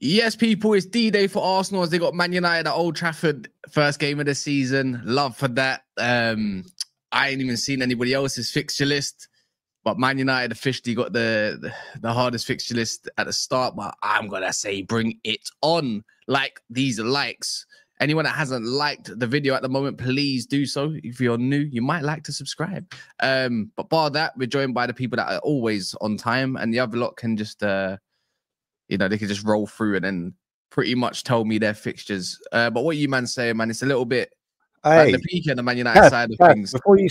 Yes, people, it's D-Day for Arsenal as they got Man United at Old Trafford, first game of the season. Love for that. I ain't even seen anybody else's fixture list, but Man United officially got the hardest fixture list at the start. But I'm gonna say, bring it on! Like these likes. Anyone that hasn't liked the video at the moment, please do so. If you're new, you might like to subscribe. But bar that, we're joined by the people that are always on time, and the other lot can just you know, they can just roll through and then pretty much tell me their fixtures. But what you man say, man, it's a little bit like the peak on the Man United side of things. Before you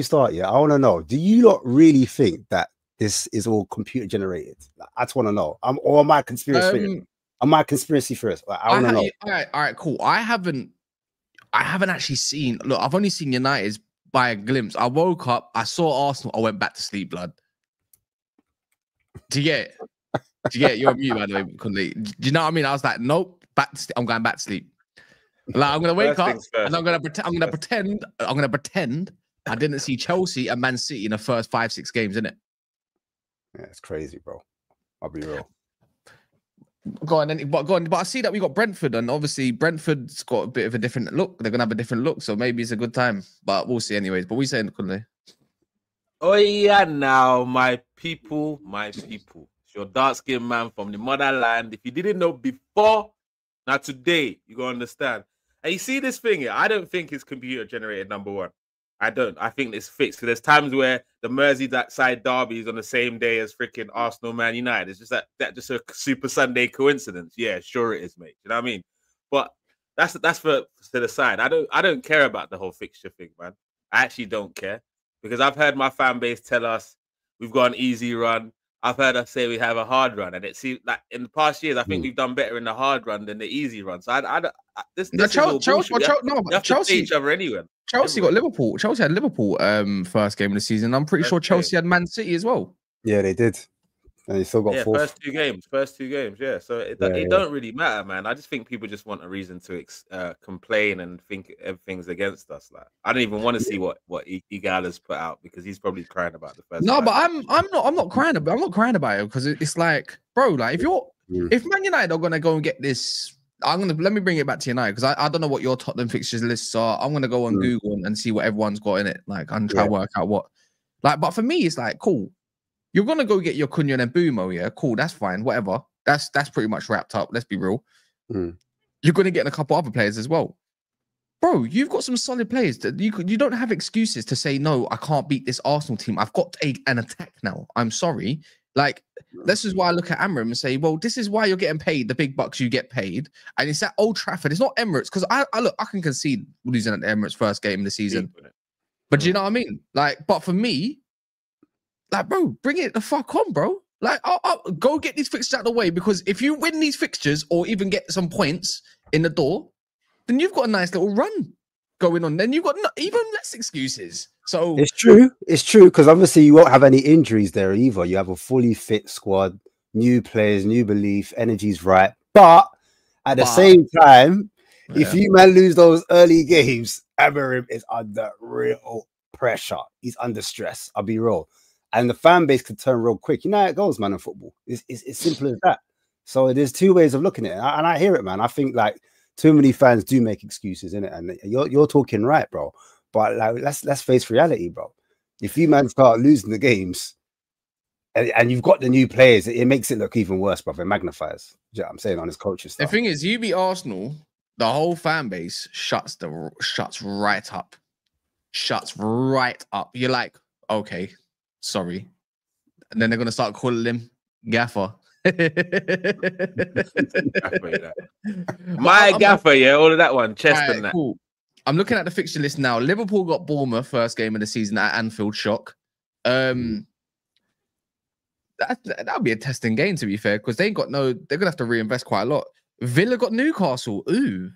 start, yeah, I want to know, do you not really think that this is all computer generated? I just want to know. Or am I conspiracy? Am I conspiracy first? I want to know. All right, cool. I haven't actually seen. Look, I've only seen United's by a glimpse. I woke up, I saw Arsenal, I went back to sleep. Blood. Do you get it? You're on mute, by the way. Do you know what I mean? I was like, nope, I'm going back to sleep. Like, I'm gonna wake up and I'm gonna pretend I didn't see Chelsea and Man City in the first 5-6 games, innit? Yeah, it's crazy, bro. I'll be real. Go on, but I see that we got Brentford, and obviously Brentford's got a bit of a different look. They're gonna have a different look, so maybe it's a good time. But we'll see, anyways. But we saying, couldn't they? Oh yeah, now my people. Your dark-skinned man from the motherland. If you didn't know before, now today, you're going to understand. And you see this thing here, I don't think it's computer-generated, number one. I don't. I think it's fixed. So there's times where the Merseyside derby is on the same day as freaking Arsenal Man United. It's just that just a Super Sunday coincidence. Yeah, sure it is, mate. You know what I mean? But that's for to the side. I don't care about the whole fixture thing, man. I actually don't care. Because I've heard my fan base tell us we've got an easy run. I've heard us say we have a hard run, and it seems like in the past years, I think we've done better in the hard run than the easy run. So this is all bullshit. Chelsea each other anyway. Chelsea got Liverpool. Chelsea had Liverpool first game of the season. I'm pretty sure Chelsea had Man City as well. Yeah, they did. And they still got first two games. Yeah, so it don't really matter, man. I just think people just want a reason to complain and think everything's against us. Like, I don't even want to see what Igala's put out because he's probably crying about the first. No, but I'm not crying about. I'm not crying about it because it's like, bro, like if Man United are gonna go and get this, let me bring it back to United because I don't know what your Tottenham fixtures lists are. I'm gonna go on Google and see what everyone's got in it, like, and try to work out what, like. But for me, it's like, cool. You're gonna go get your Cunha and Mbumo, yeah, cool, that's fine, whatever. That's pretty much wrapped up. Let's be real. You're gonna get a couple other players as well, bro. You've got some solid players. That you don't have excuses to say no. I can't beat this Arsenal team. I've got an attack now. I'm sorry. Like, this is why I look at Amram and say, well, this is why you're getting paid the big bucks you get paid, and it's at Old Trafford. It's not Emirates because I look, I can concede losing at the Emirates first game of the season, but do you know what I mean? Like, but for me. Like, bro, bring it the fuck on, bro. Like, I'll go get these fixtures out of the way because if you win these fixtures or even get some points in the door, then you've got a nice little run going on. Then you've got even less excuses. So it's true because obviously you won't have any injuries there either. You have a fully fit squad, new players, new belief, energy's right. But at the same time, if you man lose those early games, Amorim is under real pressure. He's under stress. I'll be real. And the fan base could turn real quick. You know how it goes, man, in football. It's simple as that. So there's two ways of looking at it. And I hear it, man. I think, like, too many fans do make excuses, innit? And you're talking right, bro. But, like, let's face reality, bro. If you, man, start losing the games and you've got the new players, it makes it look even worse, bro. It magnifies. You know what I'm saying, on his coaching stuff. The thing is, you beat Arsenal, the whole fan base shuts right up. Shuts right up. You're like, okay. Sorry. And then they're going to start calling him Gaffer. My Gaffer, yeah, all of that one. Chest and that. Cool. I'm looking at the fixture list now. Liverpool got Bournemouth first game of the season at Anfield. Shock. That'll be a testing game, to be fair, because they're going to have to reinvest quite a lot. Villa got Newcastle. Ooh.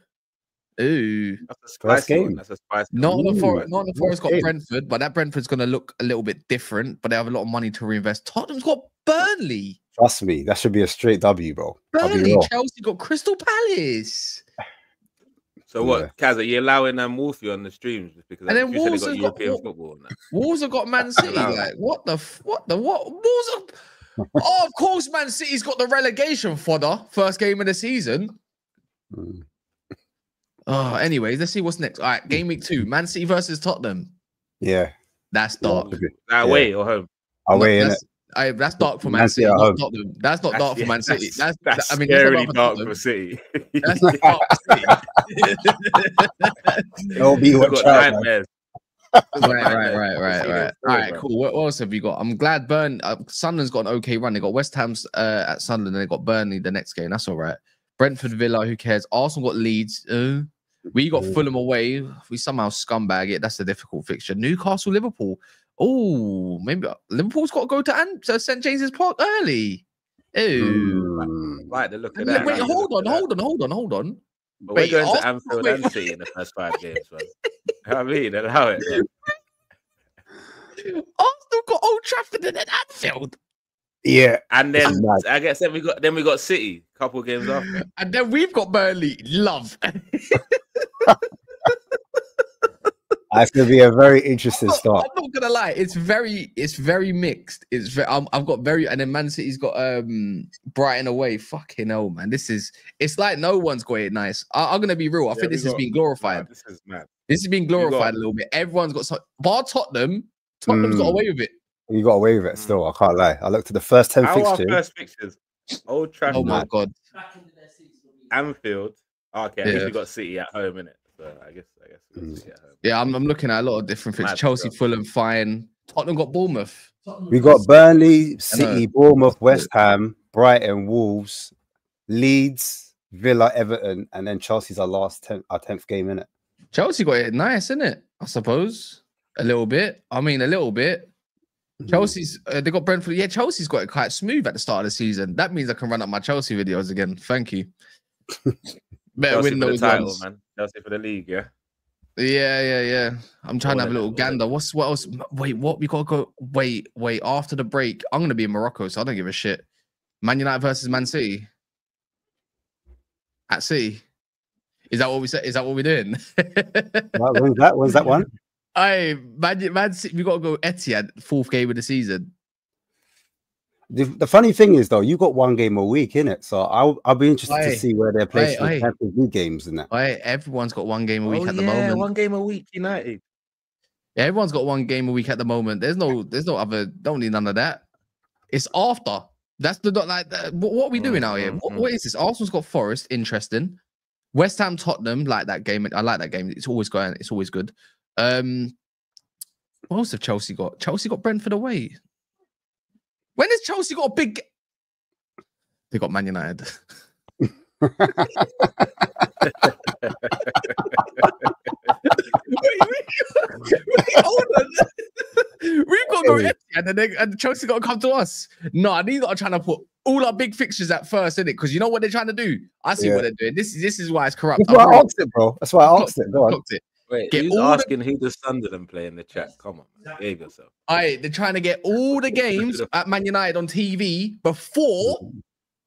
That's a spicy game. That's a spicy. Not on the Forest got Brentford, but that Brentford's going to look a little bit different. But they have a lot of money to reinvest. Tottenham's got Burnley. Trust me, that should be a straight W, bro. Burnley. Chelsea got Crystal Palace. So what, Kaz, are you allowing Wolfie on the streams just because? And then Wolves have got European football. Wolves have got Man City. Like, what? Wolves Oh, of course, Man City's got the relegation fodder. First game of the season. Oh, anyways, let's see what's next. All right, game week 2. Man City versus Tottenham. Yeah. That's dark. Away or home? Away, innit? That's dark for Man City. Not Tottenham. That's not dark for Man City. That's scarily dark for City. That's not dark for City. It'll be what nightmares. Right. All right, cool. What else have you got? I'm glad Sunderland's got an okay run. They got West Ham's at Sunderland, and they got Burnley the next game. That's all right. Brentford, Villa, who cares? Arsenal got Leeds. We got Fulham away. We somehow scumbag it. That's a difficult fixture. Newcastle, Liverpool. Oh, maybe Liverpool's got to go to St. James's Park early. Right, look at that. Wait, hold on. But we're going to Anfield and City in the first 5 games, man. You know what I mean? Allow it. Arsenal got Old Trafford and then Anfield. Yeah, and then I guess we got City a couple of games after, and then we've got Burnley. Love. That's gonna be a very interesting start. I'm not gonna lie, it's very mixed. I've got and then Man City's got Brighton away. Fucking hell, man. It's like no one's got it nice. I'm gonna be real. I think this has been glorified. This is mad. This has been glorified a little bit. Everyone's got bar Tottenham's got away with it. You got away with it still. I can't lie. I looked at the first 10 fixtures. First fixtures. Old Trafford. Oh my god. Anfield. Okay, at least we got City at home, innit? So I guess we got City at home. Yeah, I'm looking at a lot of different things. Chelsea, Fulham, fine. Tottenham got Bournemouth. We got Burnley, City, Bournemouth, West Ham, Brighton, Wolves, Leeds, Villa, Everton, and then Chelsea's our 10th game, innit? Chelsea got it nice, innit? I suppose. A little bit. Chelsea's they got Brentford. Yeah, Chelsea's got it quite smooth at the start of the season. That means I can run up my Chelsea videos again. Thank you. Better Chelsea win those title, ones, man. Chelsea for the league, yeah. Yeah. I'm trying to have a little gander. What else? Wait, what? We gotta go. Wait. After the break, I'm gonna be in Morocco, so I don't give a shit. Man United versus Man City at sea. Is that what we said? Is that what we're doing? When's that one? Hey, Man City, we got to go Etihad, 4th game of the season. The funny thing is, though, you got 1 game a week, innit? So I'll be interested to see where they're placing the Champions League games in that. Everyone's got 1 game a week at the moment. 1 game a week, United. Yeah, everyone's got 1 game a week at the moment. There's no other. Don't need none of that. It's after. That's the what are we doing out here? What is this? Arsenal's got Forest. Interesting. West Ham, Tottenham. Like that game. I like that game. It's always going. It's always good. What else have Chelsea got? Chelsea got Brentford away. When has Chelsea got a big? They got Man United. Wait, hold on. We've got to go and Chelsea got to come to us. No, these are trying to put all our big fixtures at first, isn't it? Because you know what they're trying to do. I see what they're doing. This is why it's corrupt. That's why I asked it, bro. That's why I asked it. Go on. Wait, who's asking who does Sunderland play in the chat? Come on, behave yourself. They're trying to get all the games at Man United on TV before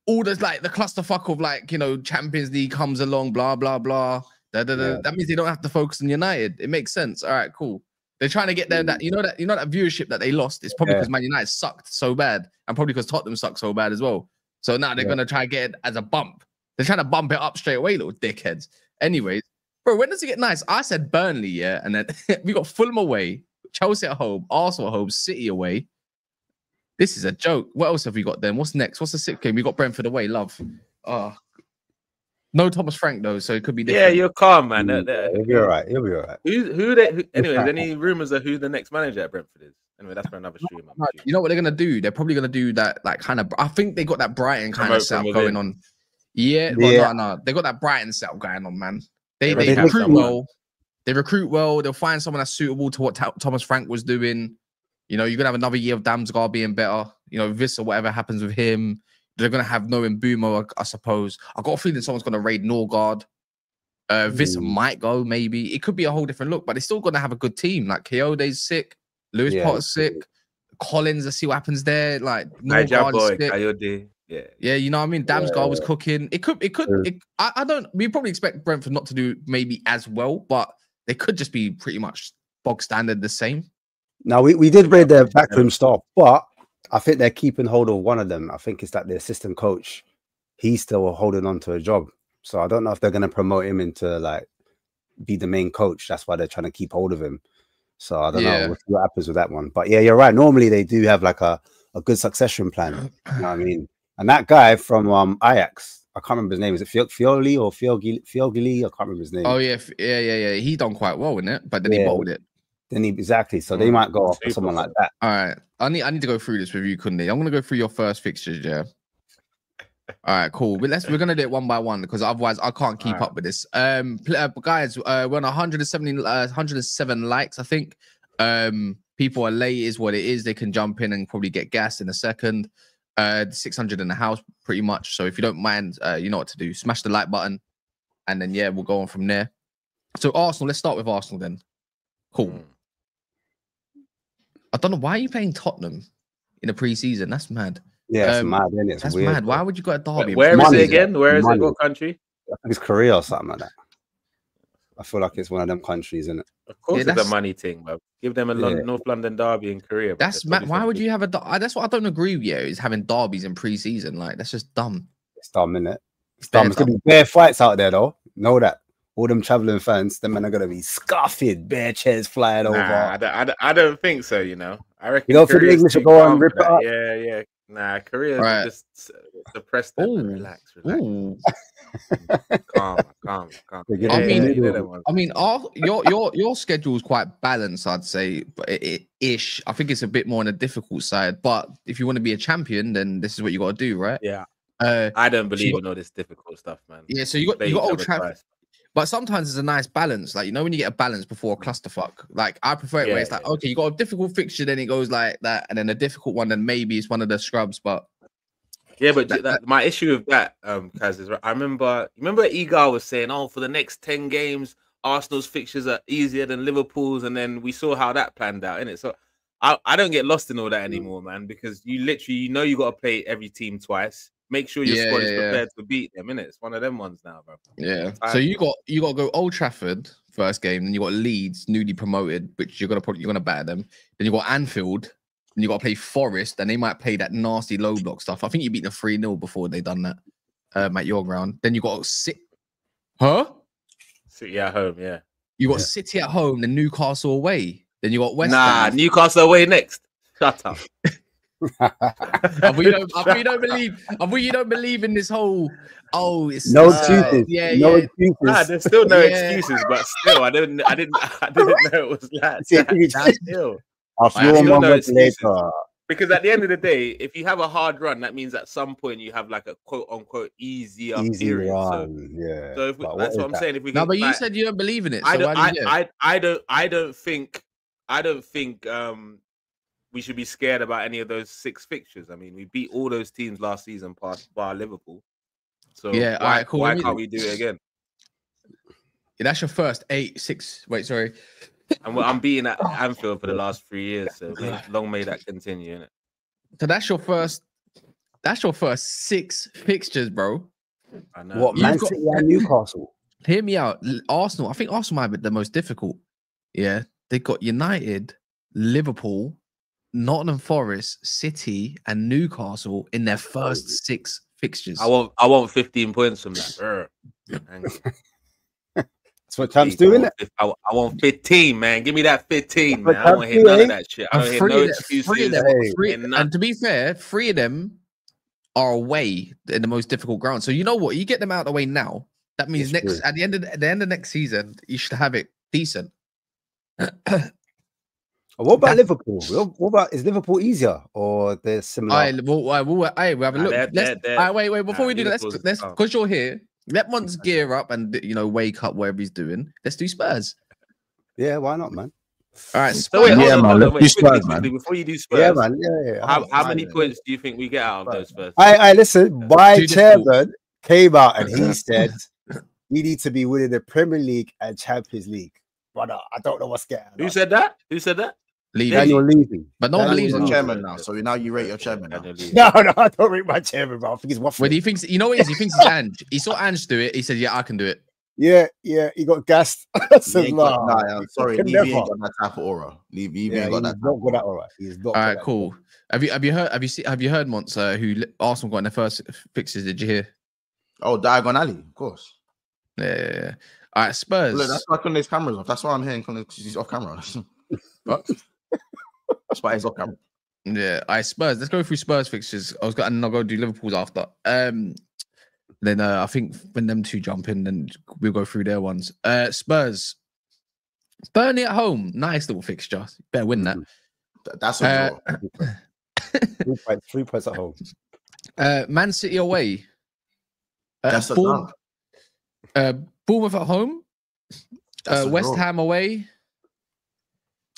all the the clusterfuck of Champions League comes along, blah blah blah. That means they don't have to focus on United. It makes sense. All right, cool. They're trying to get there. That viewership that they lost is probably because Man United sucked so bad, and probably because Tottenham sucked so bad as well. So now they're gonna try to get it as a bump. They're trying to bump it up straight away, little dickheads. Anyways. Bro, when does it get nice? I said Burnley, yeah, and then we got Fulham away, Chelsea at home, Arsenal at home, City away. This is a joke. What else have we got then? What's next? What's the 6th game? We got Brentford away, love. No Thomas Frank though, so it could be different. Yeah, you're calm, man. He'll be all right. Anyways, any rumors of who the next manager at Brentford is? Anyway, that's for another stream. You know what they're gonna do? They're probably gonna do that, kind of. I think they got that Brighton kind of setup going on. Yeah, no. They got that Brighton setup going on, man. They recruit well. They recruit well. They'll find someone that's suitable to what Thomas Frank was doing. You're gonna have another year of Damsgaard being better. Visser, whatever happens with him, they're gonna have no Mbumo, I suppose. I got a feeling someone's gonna raid Norgard. Visser might go, maybe. It could be a whole different look, but they're still gonna have a good team. Like Keode's sick, Lewis Potter's sick, Collins. Let's see what happens there. Like Norgard is sick. Coyote. Yeah, you know what I mean? Damsgaard was cooking. It could. I don't. We probably expect Brentford not to do maybe as well, but they could just be pretty much bog standard the same. Now we did raid their backroom staff, but I think they're keeping hold of one of them. I think it's like the assistant coach. He's still holding on to a job. So I don't know if they're going to promote him into like be the main coach. That's why they're trying to keep hold of him. So I don't know. We'll see what happens with that one. But yeah, you're right. Normally they do have like a good succession plan. You know what I mean? And that guy from Ajax, I can't remember his name. Is it Fioli or Fiogili? I can't remember his name. Oh yeah. He done quite well in it, but then he bottled it. Then exactly. So they might go off for someone like that. All right. I need to go through this with you, Kunde. I'm gonna go through your first fixtures, yeah. All right, cool. But we're gonna do it one by one because otherwise I can't keep up with this. Guys, we're on 107 likes, I think. People are late is what it is. They can jump in and probably get gas in a second. 600 in the house, pretty much. So if you don't mind, you know what to do. Smash the like button, and then we'll go on from there. So Arsenal, let's start with Arsenal then. Cool. I don't know why are you playing Tottenham in the preseason. That's mad. Yeah, it's mad, isn't it? It's that's weird, mad. Why would you go to Derby? Where is it again? Where is it? What country? I think it's Korea or something like that. I feel like it's one of them countries, isn't it? Of course, it's a money thing, bro. Give them a North London derby in Korea. That's mad. Why would you have that's what I don't agree with you, is having derbies in preseason. Like, that's just dumb. It's dumb, isn't it? It's dumb. It's gonna be bare fights out there, though. Know that. All them traveling fans, them men are gonna be scuffing, bare chairs flying over. I don't think so. You know, I reckon. You don't think the English will go and rip it up? Yeah. Nah, Korea just suppressed that. Relax. Calm. I mean, your schedule is quite balanced, I'd say, but ish. I think it's a bit more on the difficult side. But if you want to be a champion, then this is what you got to do, right? Yeah. I don't believe in all this difficult stuff, man. Yeah. So you got Old Trafford. But sometimes it's a nice balance. Like, you know, when you get a balance before a clusterfuck, like I prefer it where it's like, okay, you got a difficult fixture, then it goes like that. And then a difficult one, then maybe it's one of the scrubs. But yeah, but my issue with that, Kaz, is I remember Egal was saying, oh, for the next 10 games, Arsenal's fixtures are easier than Liverpool's. And then we saw how that planned out, innit? So I don't get lost in all that anymore, man, because you literally, you got to play every team twice. Make sure your squad is prepared to beat them, innit? It's one of them ones now, bro. Yeah. So you got to go Old Trafford first game, then you got Leeds, newly promoted, which you're gonna batter them. Then you got Anfield, and you got to play Forest, and they might play that nasty low block stuff. I think you beat them 3-0 before they done that at your ground. Then you got City at home, yeah. You got City at home, then Newcastle away. Then you got West Ham. Newcastle away next. Shut up. You don't believe in this whole it's no excuses. No excuses. Nah, there's still no excuses, but still I didn't know it was that still. Because at the end of the day, if you have a hard run, that means at some point you have like a quote unquote easy period. Run. So that's what I'm saying. If we but you said you don't believe in it. I don't think we should be scared about any of those 6 fixtures. I mean, we beat all those teams last season past bar Liverpool. So why can't we do it again? Yeah, that's your first 8-6. Wait, sorry. And I'm beating at Anfield for the last 3 years. So long may that continue, innit? So that's your first 6 fixtures, bro. I know. What, Man City and Newcastle? Hear me out. Arsenal. I think Arsenal might be the most difficult. Yeah, they got United, Liverpool, Nottingham Forest, City, and Newcastle in their first 6 fixtures. I want 15 points from that. That's what Champs doing. I want 15, man. Give me that 15, man. I don't want to hear none of that shit. I don't hear no excuses. And to be fair, 3 of them are away in the most difficult ground. So you know what? You get them out of the way now. That means at the end of next season, you should have it decent. What about Liverpool? Is Liverpool easier or they're similar? We'll have a look. Wait. Before we do that, let's because you're here. Let Mons gear up and wake up wherever he's doing. Let's do Spurs. Yeah, why not, man? All right, Spurs. Man. Let's do Spurs, man. Before you do Spurs, yeah, man. Yeah. How many points do you think we get out of those Spurs? I listen. My chairman came out and he said we need to be winning the Premier League and Champions League. Brother, I don't know what's getting. Who said that? Daniel Levy. But no one believes in the chairman now. So now you rate your chairman now. No, I don't rate my chairman, bro. I think he's waffling. Well, he thinks, he thinks he's Ange. He saw Ange do it. He said, yeah, I can do it. Yeah, he got gassed. I said, sorry, Levy ain't got that type of aura. Levy ain't got that. Not got that aura. He's not. All right, cool. Have you heard Monster who Arsenal got in their first fixtures? Did you hear? Oh, Diagon Alley, of course. Yeah. All right, Spurs. Look, that's why Conde's cameras off. That's why I'm hearing Conde because he's off camera. But that's why he's off camera. Yeah, all right, Spurs. Let's go through Spurs fixtures. I'll go do Liverpool's after. Then I think when them two jump in, then we'll go through their ones. Spurs. Burnley at home. Nice little fixture. Better win that. That's a draw. 3 points at home. Man City away. That's a draw. Bournemouth at home. West Ham away.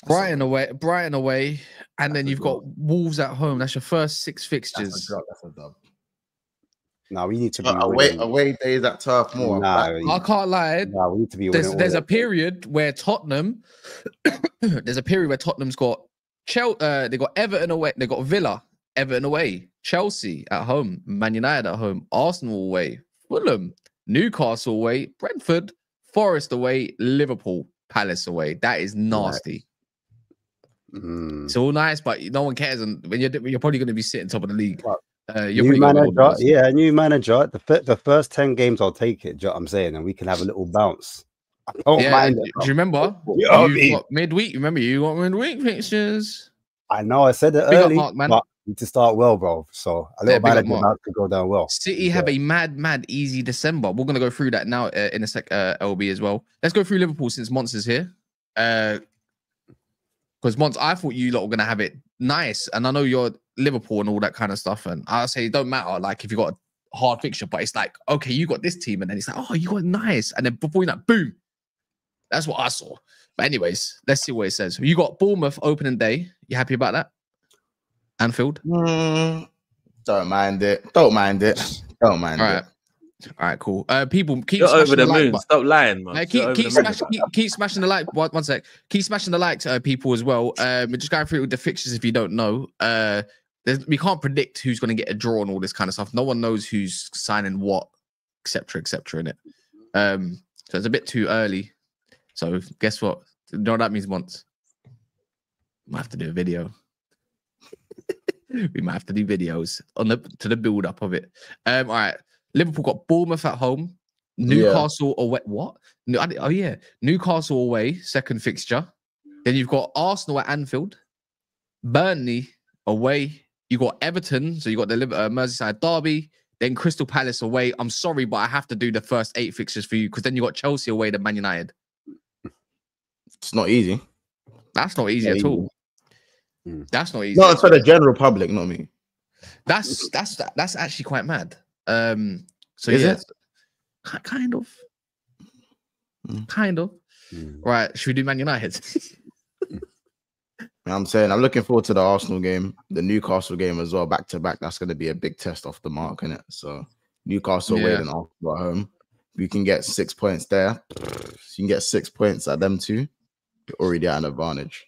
Brighton away. And then you've got Wolves at home. That's your first 6 fixtures. That's a dub. No, we need to be away days at Turf Moor. I can't lie. No, we need to be. There's a period where Tottenham. There's a period where Tottenham's got they got Everton away. They got Villa, Everton away, Chelsea at home, Man United at home, Arsenal away, Fulham, Newcastle away, Brentford, Forest away, Liverpool, Palace away. That is nasty. It's all nice, but no one cares. And when you're probably going to be sitting top of the league. New manager, new manager. The first 10 games, I'll take it. Do you know what I'm saying? And we can have a little bounce. I don't mind it. Do you remember? You got midweek. Remember, you got midweek fixtures. I know. I said it early, but we need to start well, bro. So a little manager about to go down well. City have a mad, easy December. We're gonna go through that now in a sec. LB as well. Let's go through Liverpool since Monster's here. Because Mons, I thought you lot were gonna have it nice, and I know you're Liverpool and all that kind of stuff, and I say it don't matter like if you got a hard fixture, but it's like okay, you got this team, and then it's like oh, you got nice, and then before you know, boom, that's what I saw. But anyways, let's see what it says. You got Bournemouth opening day. You happy about that? Anfield? Don't mind it. Don't mind it. All right, cool. People keep You're over the moon. Stop lying, man. Keep smashing the like. One sec. Keep smashing the like, people as well. We're just going through the fixtures. If you don't know, we can't predict who's going to get a draw and all this kind of stuff. No one knows who's signing what, etc., in it. So it's a bit too early. So guess what? You know what that means once. We might have to do a video. We might have to do videos to the build up of it. All right. Liverpool got Bournemouth at home. Newcastle away. What? Oh yeah. Newcastle away, second fixture. Then you've got Arsenal at Anfield. Burnley away. You got Everton. So you got the Merseyside derby. Then Crystal Palace away. I'm sorry, but I have to do the first 8 fixtures for you because then you got Chelsea away to Man United. It's not easy. That's not easy at all. That's not easy. Not for the general public, not me. That's actually quite mad. So Is yeah, it? Kind of. Right, should we do Man United? I'm saying I'm looking forward to the Arsenal game, the Newcastle game as well, back to back. That's going to be a big test off the mark, isn't it? So Newcastle away and Arsenal at home. If you can get 6 points there, you can get 6 points at them too. You're already at an advantage.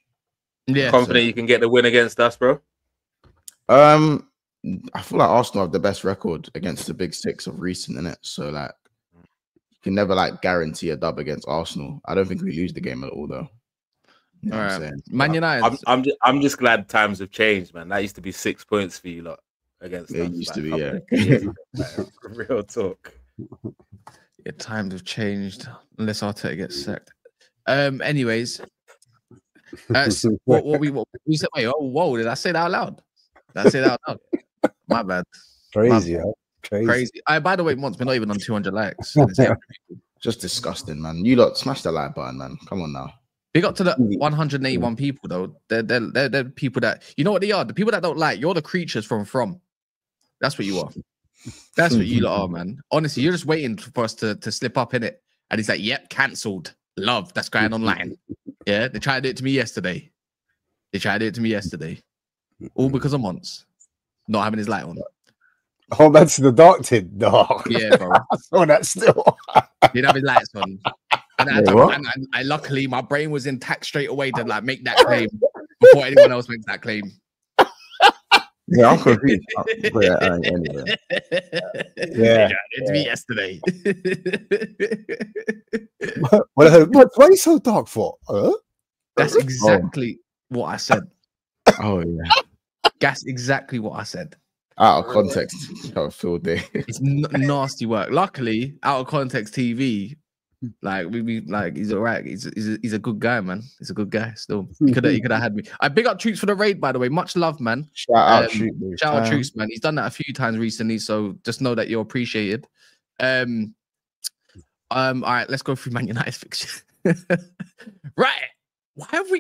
Yeah, confident you can get the win against us, bro. I feel like Arsenal have the best record against the big 6 of recent, innit? So like, you can never like guarantee a dub against Arsenal. I don't think we lose the game at all, though. You know all right, Man United. I'm just glad times have changed, man. That used to be 6 points for you lot against. It used to be, yeah. Real talk. Yeah, times have changed unless Arteta gets sacked. Anyways, what we said? Wait, oh, whoa! Did I say that out loud? Did I say that out loud? My bad. Crazy. By the way, Mons, we're not even on 200 likes. Just disgusting, man. You lot smash the like button, man. Come on now. Big up to the 181 people though. They're people that you know what they are. The people that don't like. You're the creatures from. That's what you are. That's what you lot are, man. Honestly, you're just waiting for us to slip up in it. And he's like, yep, cancelled. Love, that's going online. Yeah, they tried to do it to me yesterday. All because of Mons not having his light on. Oh, that's the dark tin. No. Yeah, bro. I saw that still. He didn't have his lights on. And I luckily, my brain was intact straight away to like make that claim before anyone else makes that claim. Yeah, I'm confused. But anyway. Yeah. It's me yesterday. Why are you so dark for? That's exactly what I said. Oh yeah. That's exactly what I said. Out of context, field day. It's nasty work. Luckily, out of context TV, like we like he's all right. He's a good guy, man. He's a good guy. Still, he could have had me. I big up Troops for the raid, by the way. Much love, man. Shout out Troops, man. He's done that a few times recently, so just know that you're appreciated. All right, let's go through Man United fixture. Right. Why are we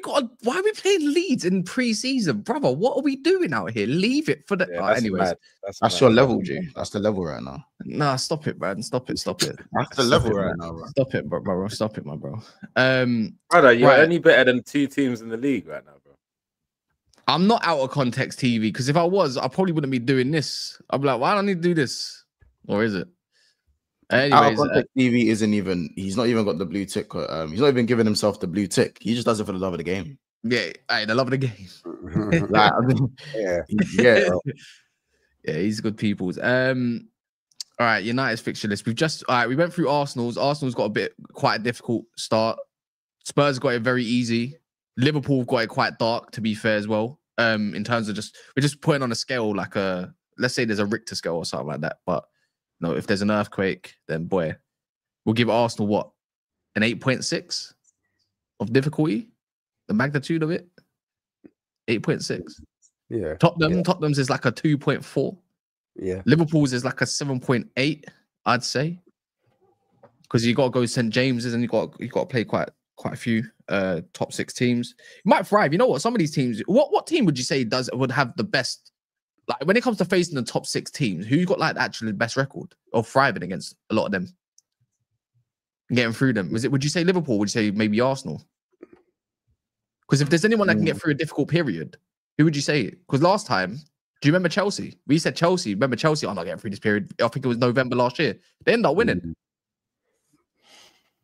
playing Leeds in pre-season, brother? What are we doing out here? Leave it for the. Yeah, anyways, that's your level, G. That's the level right now. Nah, stop it, man. Stop it. That's the level right now, bro. Stop it, bro. Stop it, my bro. Brother, you're only better than 2 teams in the league right now, bro. I'm not out of context TV because if I was, I probably wouldn't be doing this. I'd be like, why do I need to do this? Or is it? Anyways, out of context TV isn't even. He's not even got the blue tick. He's not even giving himself the blue tick. He just does it for the love of the game. Yeah, the love of the game. Like, I mean, yeah. He's good people's. All right, United's fixture list. We went through Arsenal's. Arsenal's got quite a difficult start. Spurs got it very easy. Liverpool got it quite dark, to be fair as well. In terms of we're just putting on a scale like let's say there's a Richter scale or something like that. But no, if there's an earthquake, then boy, we'll give Arsenal what? An 8.6 of difficulty? The magnitude of it? 8.6. Yeah. Tottenham's is like a 2.4. Yeah. Liverpool's is like a 7.8, I'd say. Because you gotta go St. James's and you gotta play quite a few top 6 teams. You might thrive. You know what? Some of these teams, what team would you say would have the best? Like when it comes to facing the top 6 teams, who's got like actually the best record of thriving against a lot of them? Getting through them. Would you say Liverpool? Would you say maybe Arsenal? Because if there's anyone that can get through a difficult period, who would you say? Because last time, do you remember Chelsea? We said Chelsea. Remember Chelsea? I'm not getting through this period. I think it was November last year. They ended up winning.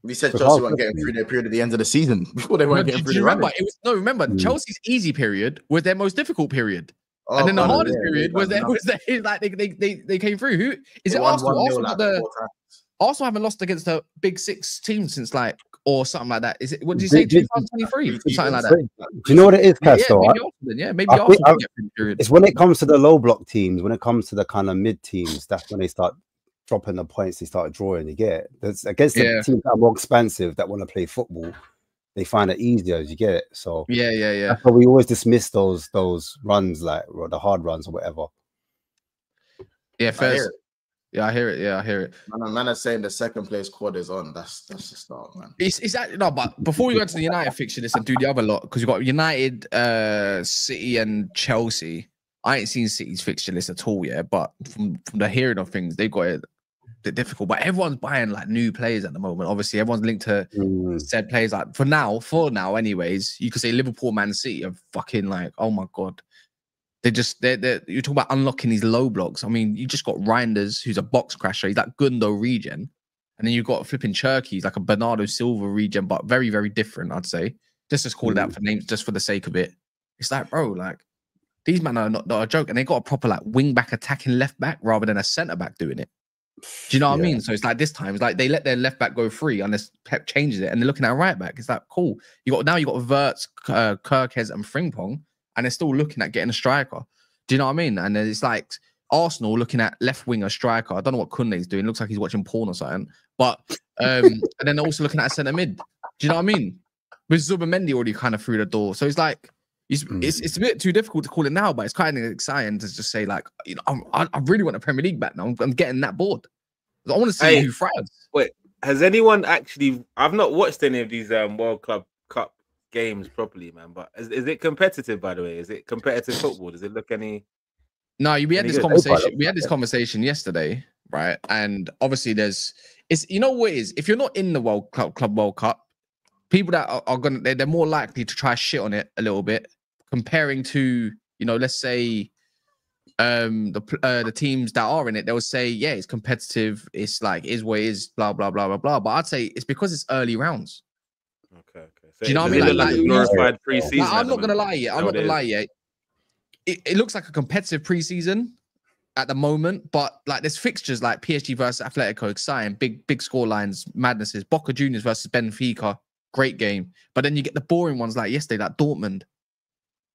We said Chelsea weren't getting through their period at the end of the season before they weren't getting through the running. Remember, Chelsea's easy period was their most difficult period. And then the hardest period was like they came through. Who is it? Arsenal? Arsenal haven't lost against the big 6 teams since or something like that. Is it? What did you say? 2023, something like that. Do you know what it is, Castro? Maybe Arsenal can get through the period. It's when it comes to the low block teams, when it comes to the kind of mid teams, that's when they start dropping the points. They start drawing. You get it. Against the teams that are more expansive that want to play football. They find it easier as you get it. So yeah. That's why we always dismiss those runs, like the hard runs or whatever. Yeah, first. I hear it. Man is saying the second place quad is on. That's the start, man. It's actually no, but before we go into the United fixture list and do the other lot, because you've got United, City, and Chelsea. I ain't seen City's fixture list at all yet, but from the hearing of things, they've got it a bit difficult. But everyone's buying like new players at the moment. Obviously, everyone's linked to said players. Like for now, anyways, you could say Liverpool, Man City are fucking like, oh my god. You're talking about unlocking these low blocks. I mean, you just got Reinders, who's a box crasher. He's like Gundo regen. And then you've got flipping Cherky, he's like a Bernardo Silva regen, but very, very different, I'd say. Just call it out for names, just for the sake of it. It's like, bro, like, these men are not a joke. And they got a proper like wing back attacking left back rather than a centre back doing it. Do you know what I mean? So it's like this time, it's like they let their left back go free unless Pep changes it. And they're looking at a right back. It's like, cool. You got Verts, Kirkes, and Frimpong. And they're still looking at getting a striker. Do you know what I mean? And then it's like Arsenal looking at left winger striker. I don't know what Kunde's doing. Looks like he's watching porn or something. But and then they're also looking at a centre mid. Do you know what I mean? With Zubimendi already kind of through the door. So it's like it's a bit too difficult to call it now, but it's kind of exciting to just say like, you know, I really want a Premier League back now. I'm getting that bored. I want to see who thrives. Wait, has anyone actually? I've not watched any of these World Cup games properly, man. But is it competitive, by the way? Is it competitive football? Does it look any? No, we had this conversation. We had this conversation yesterday, right? And obviously, you know what it is? If you're not in the Club World Cup, people that are gonna they're more likely to try shit on it a little bit, comparing to, you know, let's say the teams that are in it. They'll say, yeah, it's competitive. It's like is what it is, blah blah blah blah blah. But I'd say it's because it's early rounds. Okay. Do you know what I mean? Like glorified pre-season. I'm not gonna lie yet. it looks like a competitive preseason at the moment, but like there's fixtures like PSG versus Atletico, exciting, big score lines, madnesses. Boca Juniors versus Benfica, great game. But then you get the boring ones like yesterday, like Dortmund.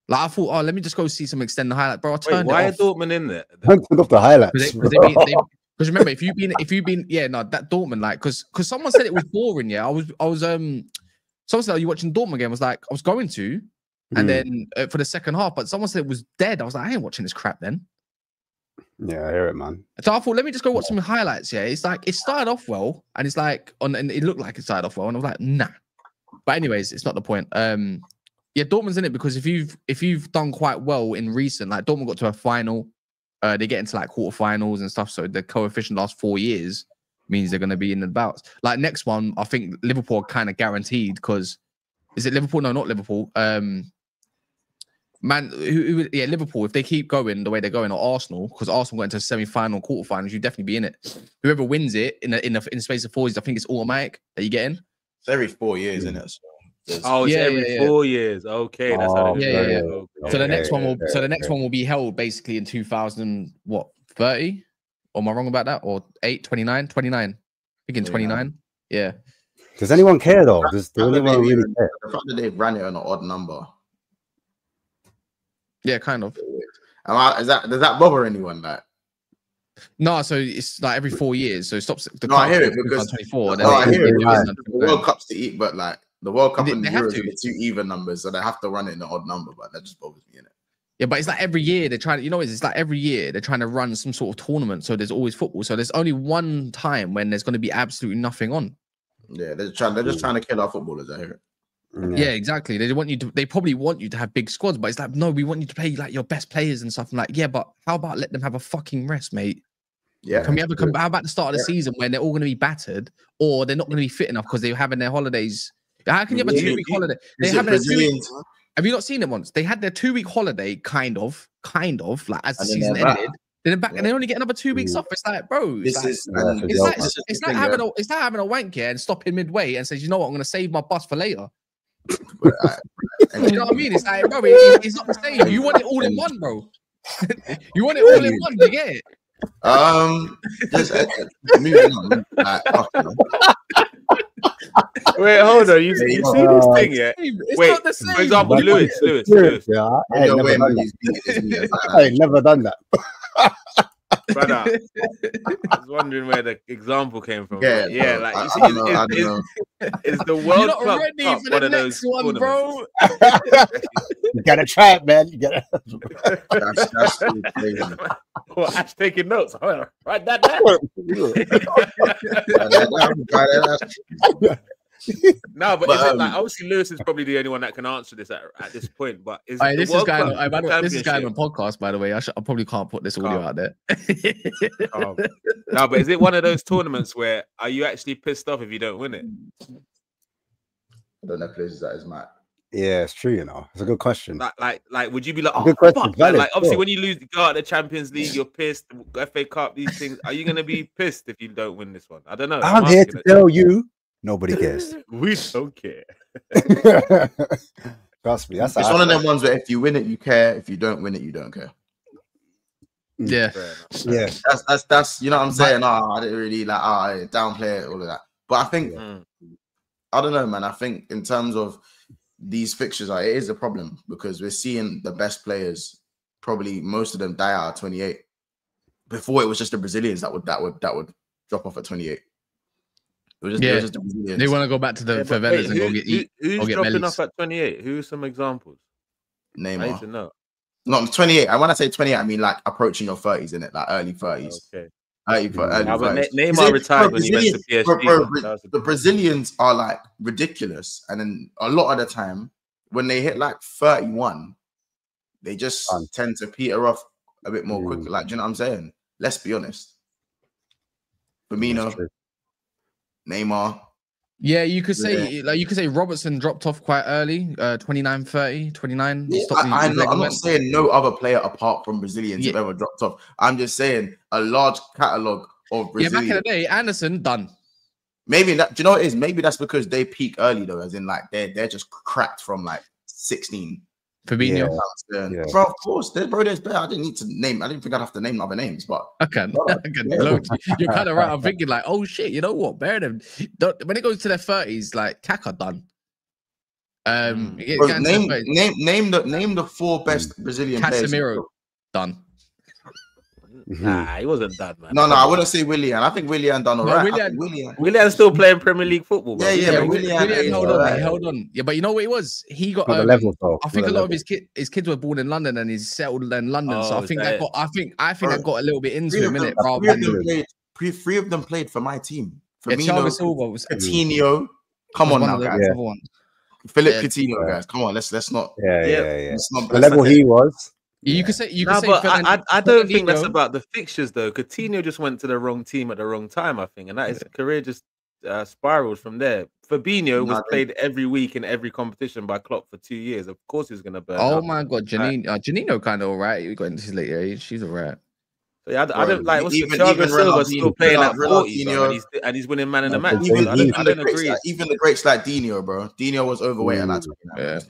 Like I thought, oh, let me just go see some extended highlight, bro. I turned why it are off. Dortmund in there? Turn off the highlights. Because remember, if you've been, yeah, no, that Dortmund, like, because someone said it was boring. Yeah, I was, someone said, are you watching Dortmund game? I was like, I was going to, and then for the second half, but someone said it was dead. I was like, I ain't watching this crap then. Yeah, I hear it, man. So I thought, let me just go watch some highlights. Yeah, it's like it started off well, and it's like and it looked like it started off well, and I was like, nah. But anyways, it's not the point. Yeah, Dortmund's in it because if you've done quite well in recent, like Dortmund got to a final, they get into like quarterfinals and stuff. So the coefficient last 4 years means they're going to be in the bouts. Like next one, I think Liverpool are kind of guaranteed because is it Liverpool? No, not Liverpool. Yeah, Liverpool. If they keep going the way they're going, or Arsenal, because Arsenal got into semi-final, quarterfinals, you'd definitely be in it. Whoever wins it in the space of 4 years, I think it's automatic that you get in. It's every 4 years, isn't it? So it's every 4 years. Okay, that's how they do it. Okay. So the next one will be held basically in 2030? Or am I wrong about that? Or 29? 29. I think in 29. Yeah. Does anyone care though? Does anyone really care? The fact that they ran it on an odd number. Yeah, kind of. Does that bother anyone? Like, no, so it's like every 4 years. So it stops. I hear it because 24. I hear it. The World Cup's to eat, but like the World Cup and the Euros are two even numbers, so they have to run it in an odd number. But that just bothers me, innit? Yeah, but it's like every year they're trying to, it's like every year they're trying to run some sort of tournament. So there's always football. So there's only one time when there's going to be absolutely nothing on. Yeah, they're just trying to kill our footballers. I hear it. Yeah, exactly. They probably want you to have big squads, but it's like, no, we want you to play like your best players and stuff. I'm like, yeah, but how about let them have a fucking rest, mate? Yeah. Can we have how about the start of the season when they're all going to be battered or they're not going to be fit enough because they're having their holidays? How can you have a 2 week holiday? They have a 2 week. Have you not seen it once? They had their 2 week holiday, kind of, like as the season ended. Then they're back and they only get another 2 weeks off. It's like, bro, it's like having a wank here and stopping midway and says, you know what, I'm going to save my bus for later. You know what I mean? It's like, bro, it's not the same. You want it all in one, bro. You want it all in one. You get it? Just moving on. Wait, hold on. You see this thing yet? Wait, not the same. For example, Lewis. Yeah, I ain't never done that. Brother, I was wondering where the example came from. Yeah, like you see, is the World Cup one of those one, bro? You gotta try it, man. You gotta. That's crazy. Well, Ash taking notes. Write that down. No, but is it like obviously Lewis is probably the only one that can answer this at this point. But is this is guy on podcast, by the way. I probably can't put this audio out there. No, but is it one of those tournaments where are you actually pissed off if you don't win it? I don't know if Lewis is that is Matt. Yeah, it's true. You know, it's a good question. Like, would you be like, good question, fuck, man? Like, obviously, when you lose, go out the Champions League, you're pissed. FA Cup, these things. Are you gonna be pissed if you don't win this one? I don't know. I'm here to tell you. Nobody cares. We don't care. Trust me. It's one of them ones where if you win it, you care. If you don't win it, you don't care. Yeah. Yeah. That's you know what I'm saying? I didn't really like downplay it, all of that. But I think I don't know, man. I think in terms of these fixtures, it is a problem because we're seeing the best players, probably most of them die out at 28. Before it was just the Brazilians that would drop off at 28. It was just the Brazilians. They want to go back to the favelas and go get who's dropping off at 28? Who are some examples? Neymar. I need to know. Not 28. When I say 28, I mean like approaching your 30s, in it, like early 30s. Okay. Early 30s. Neymar retired when he went to PSG. The Brazilians are like ridiculous, and then a lot of the time when they hit like 31, they just tend to peter off a bit more quickly. Like, do you know what I'm saying? Let's be honest. Firmino, Neymar. Yeah, you could say Robertson dropped off quite early, 29, 30, 29. Yeah, I'm not saying no other player apart from Brazilians have ever dropped off. I'm just saying a large catalogue of Brazilians. Yeah, back in the day, Anderson, done. Maybe that, do you know what it is? Maybe that's because they peak early though, as in like they're just cracked from like 16. Fabinho. Yeah. Bro, of course, there's better. I didn't think I'd have to name other names, but I can. Look, you're kind of right. I'm thinking like, oh shit, you know what? Bear them. When it goes to their 30s, like Kaka done. Bro, name the 4 best Brazilian players. Casemiro done. Nah, he wasn't done, man. No, I wouldn't say Willian. I think Willian done all right. Willian's still playing Premier League football, bro. Yeah, Willian held on. Yeah, but you know what it was? He got the level, I think a lot of his kids were born in London and he's settled in London. So I think that got a little bit into him, innit? Three of them played for my team. Thiago Silva was Coutinho. Come on now, guys. Philip Coutinho, guys. Come on, let's not. Yeah. The level he was. You could say, but I don't think that's about the fixtures though. Coutinho just went to the wrong team at the wrong time, I think, and that his career just spiraled from there. Fabinho was played every week in every competition by Klopp for 2 years. Of course, he's gonna burn. Oh my god, Janino kind of alright. He got into his later age. She's alright. So yeah, I don't like. What's Thiago Silva still playing at 40, and he's winning man in the match. I don't agree. Even the greats like Dino, bro. Dino was overweight at that time. Yeah.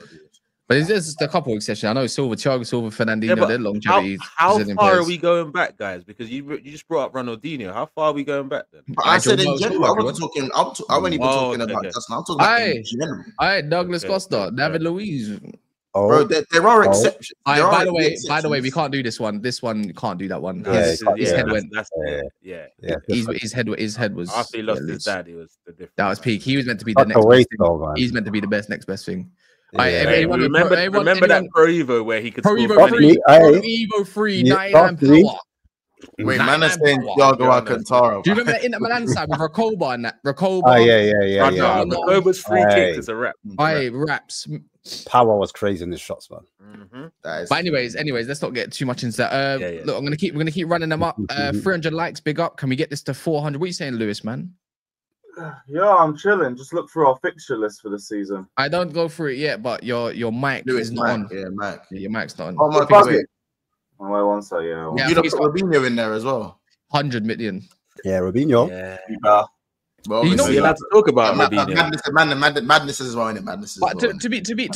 But there's just a couple of exceptions. I know Thiago Silva, Fernandinho, their longevity. How far are we going back, guys? Because you just brought up Ronaldinho. How far are we going back then? I said in general. I wasn't talking. I wasn't even talking about just now. I'm talking about in general. All right, Douglas Costa, David Luiz. Bro, there are exceptions. By the way, we can't do this one. This one can't do that one. His head went. His head was. After he lost his dad, he was the difference. That was peak. He was meant to be the next best thing. He's meant to be the next best thing. Remember that Pro Evo where he could Pro score Evo 3, 99 power. Wait, man is saying Thiago Alcantara. Do you remember that Inter Milan side with Recoba and that? Recoba. Oh, yeah. Recoba's free kicks is a rap. Raps. Power was crazy in the shots, man. But anyways, let's not get too much into that. Look, we're gonna keep running them up. 300 likes, big up. Can we get this to 400? What are you saying, Lewis, man? Yeah, I'm chilling. Just look through our fixture list for the season. I don't go through it yet, but your mic is not on. Yeah, Mike. Yeah, your mic's not on. Oh my god. Oh, I want to say, yeah. You don't put Robinho in there as well. 100 million. Yeah, Robinho. Yeah. Well, you know you're allowed to talk about Robinho. Madness as well, isn't it? Madness as but well. To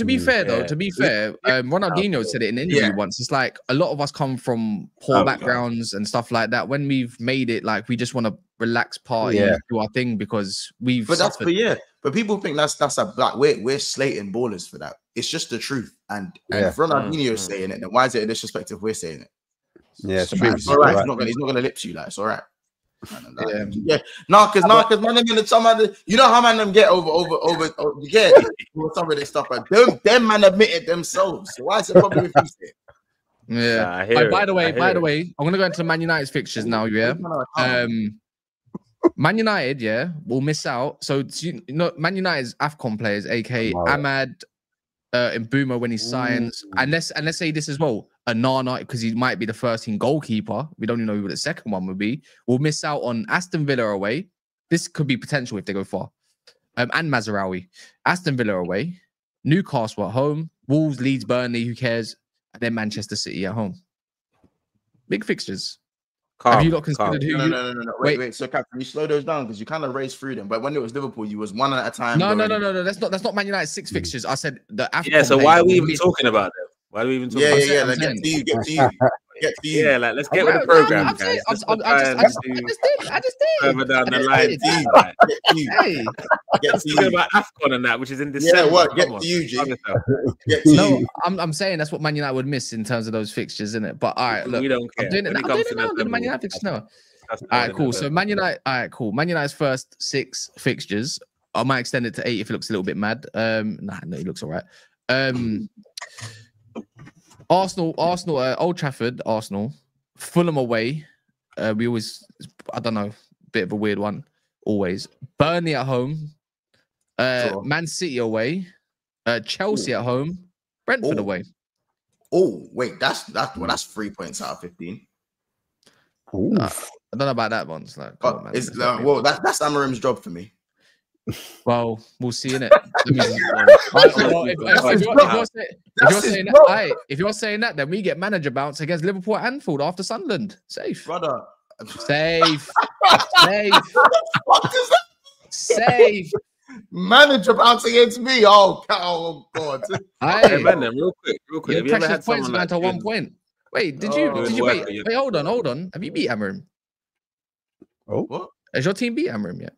be fair though, Ronaldinho said it in an interview once. It's like a lot of us come from poor backgrounds and stuff like that. When we've made it, like we just want to relax, party, do our thing because we've. But people think that's we're slating ballers for that. It's just the truth. And if Ronaldinho is saying it, then why is it a disrespect if we're saying it? Yeah, it's true. It's all right. He's not gonna lips you, like it's all right. Because man, them gonna some other, you know how man them get over some of this stuff, but them man admitted themselves. So why is it probably if you say it? Yeah. By the way, I'm gonna go into Man United's fixtures now. Yeah. Man United, will miss out. So Man United's AFCON players, aka Ahmad, and Boomer when he signs, and let's say this as well. Anana, because he might be the first team goalkeeper. We don't even know who the second one would be. We'll miss out on Aston Villa away. This could be potential if they go far. And Mazraoui. Aston Villa away. Newcastle at home. Wolves, Leeds, Burnley, who cares? And then Manchester City at home. Big fixtures. Have you not considered who? No. Wait. So, Captain, you slow those down because you kind of raced through them. But when it was Liverpool, you was one at a time. No. That's not Man United's 6 fixtures. I said the AFCON. Yeah. So why are we even talking about them? Why do we even talk about it? Yeah, get to you. Yeah, like let's get with the program, guys. I just did. Further down the line, get to you about AFCON and that, which is in December. Yeah, what? Get to you, G. No, I'm saying that's what Man United would miss in terms of those fixtures, isn't it? But all right, look, we don't care. I'm doing it now. The Man United fixtures now. All right, cool. So Man United, all right, cool. Man United's first 6 fixtures. I might extend it to 8 if it looks a little bit mad. No, he looks all right. Arsenal, Old Trafford, Arsenal, Fulham away. We always, I don't know, bit of a weird one. Always Burnley at home, Man City away, Chelsea at home, Brentford away. Oh wait, that's 3 points out of 15. I don't know about that one. It's like, that's Amarim's job for me. Well, we'll see in it. If you're saying that, then we get manager bounce against Liverpool at Anfield after Sunderland. Safe, brother. Safe. Manager bouncing against me. Oh God. Hey, man, then real quick. Your Have you ever precious had points someone down like to 1 point. Wait, did you wait? Hold on. Have you beat Amarim? Oh, What? Has your team beat Amarim yet?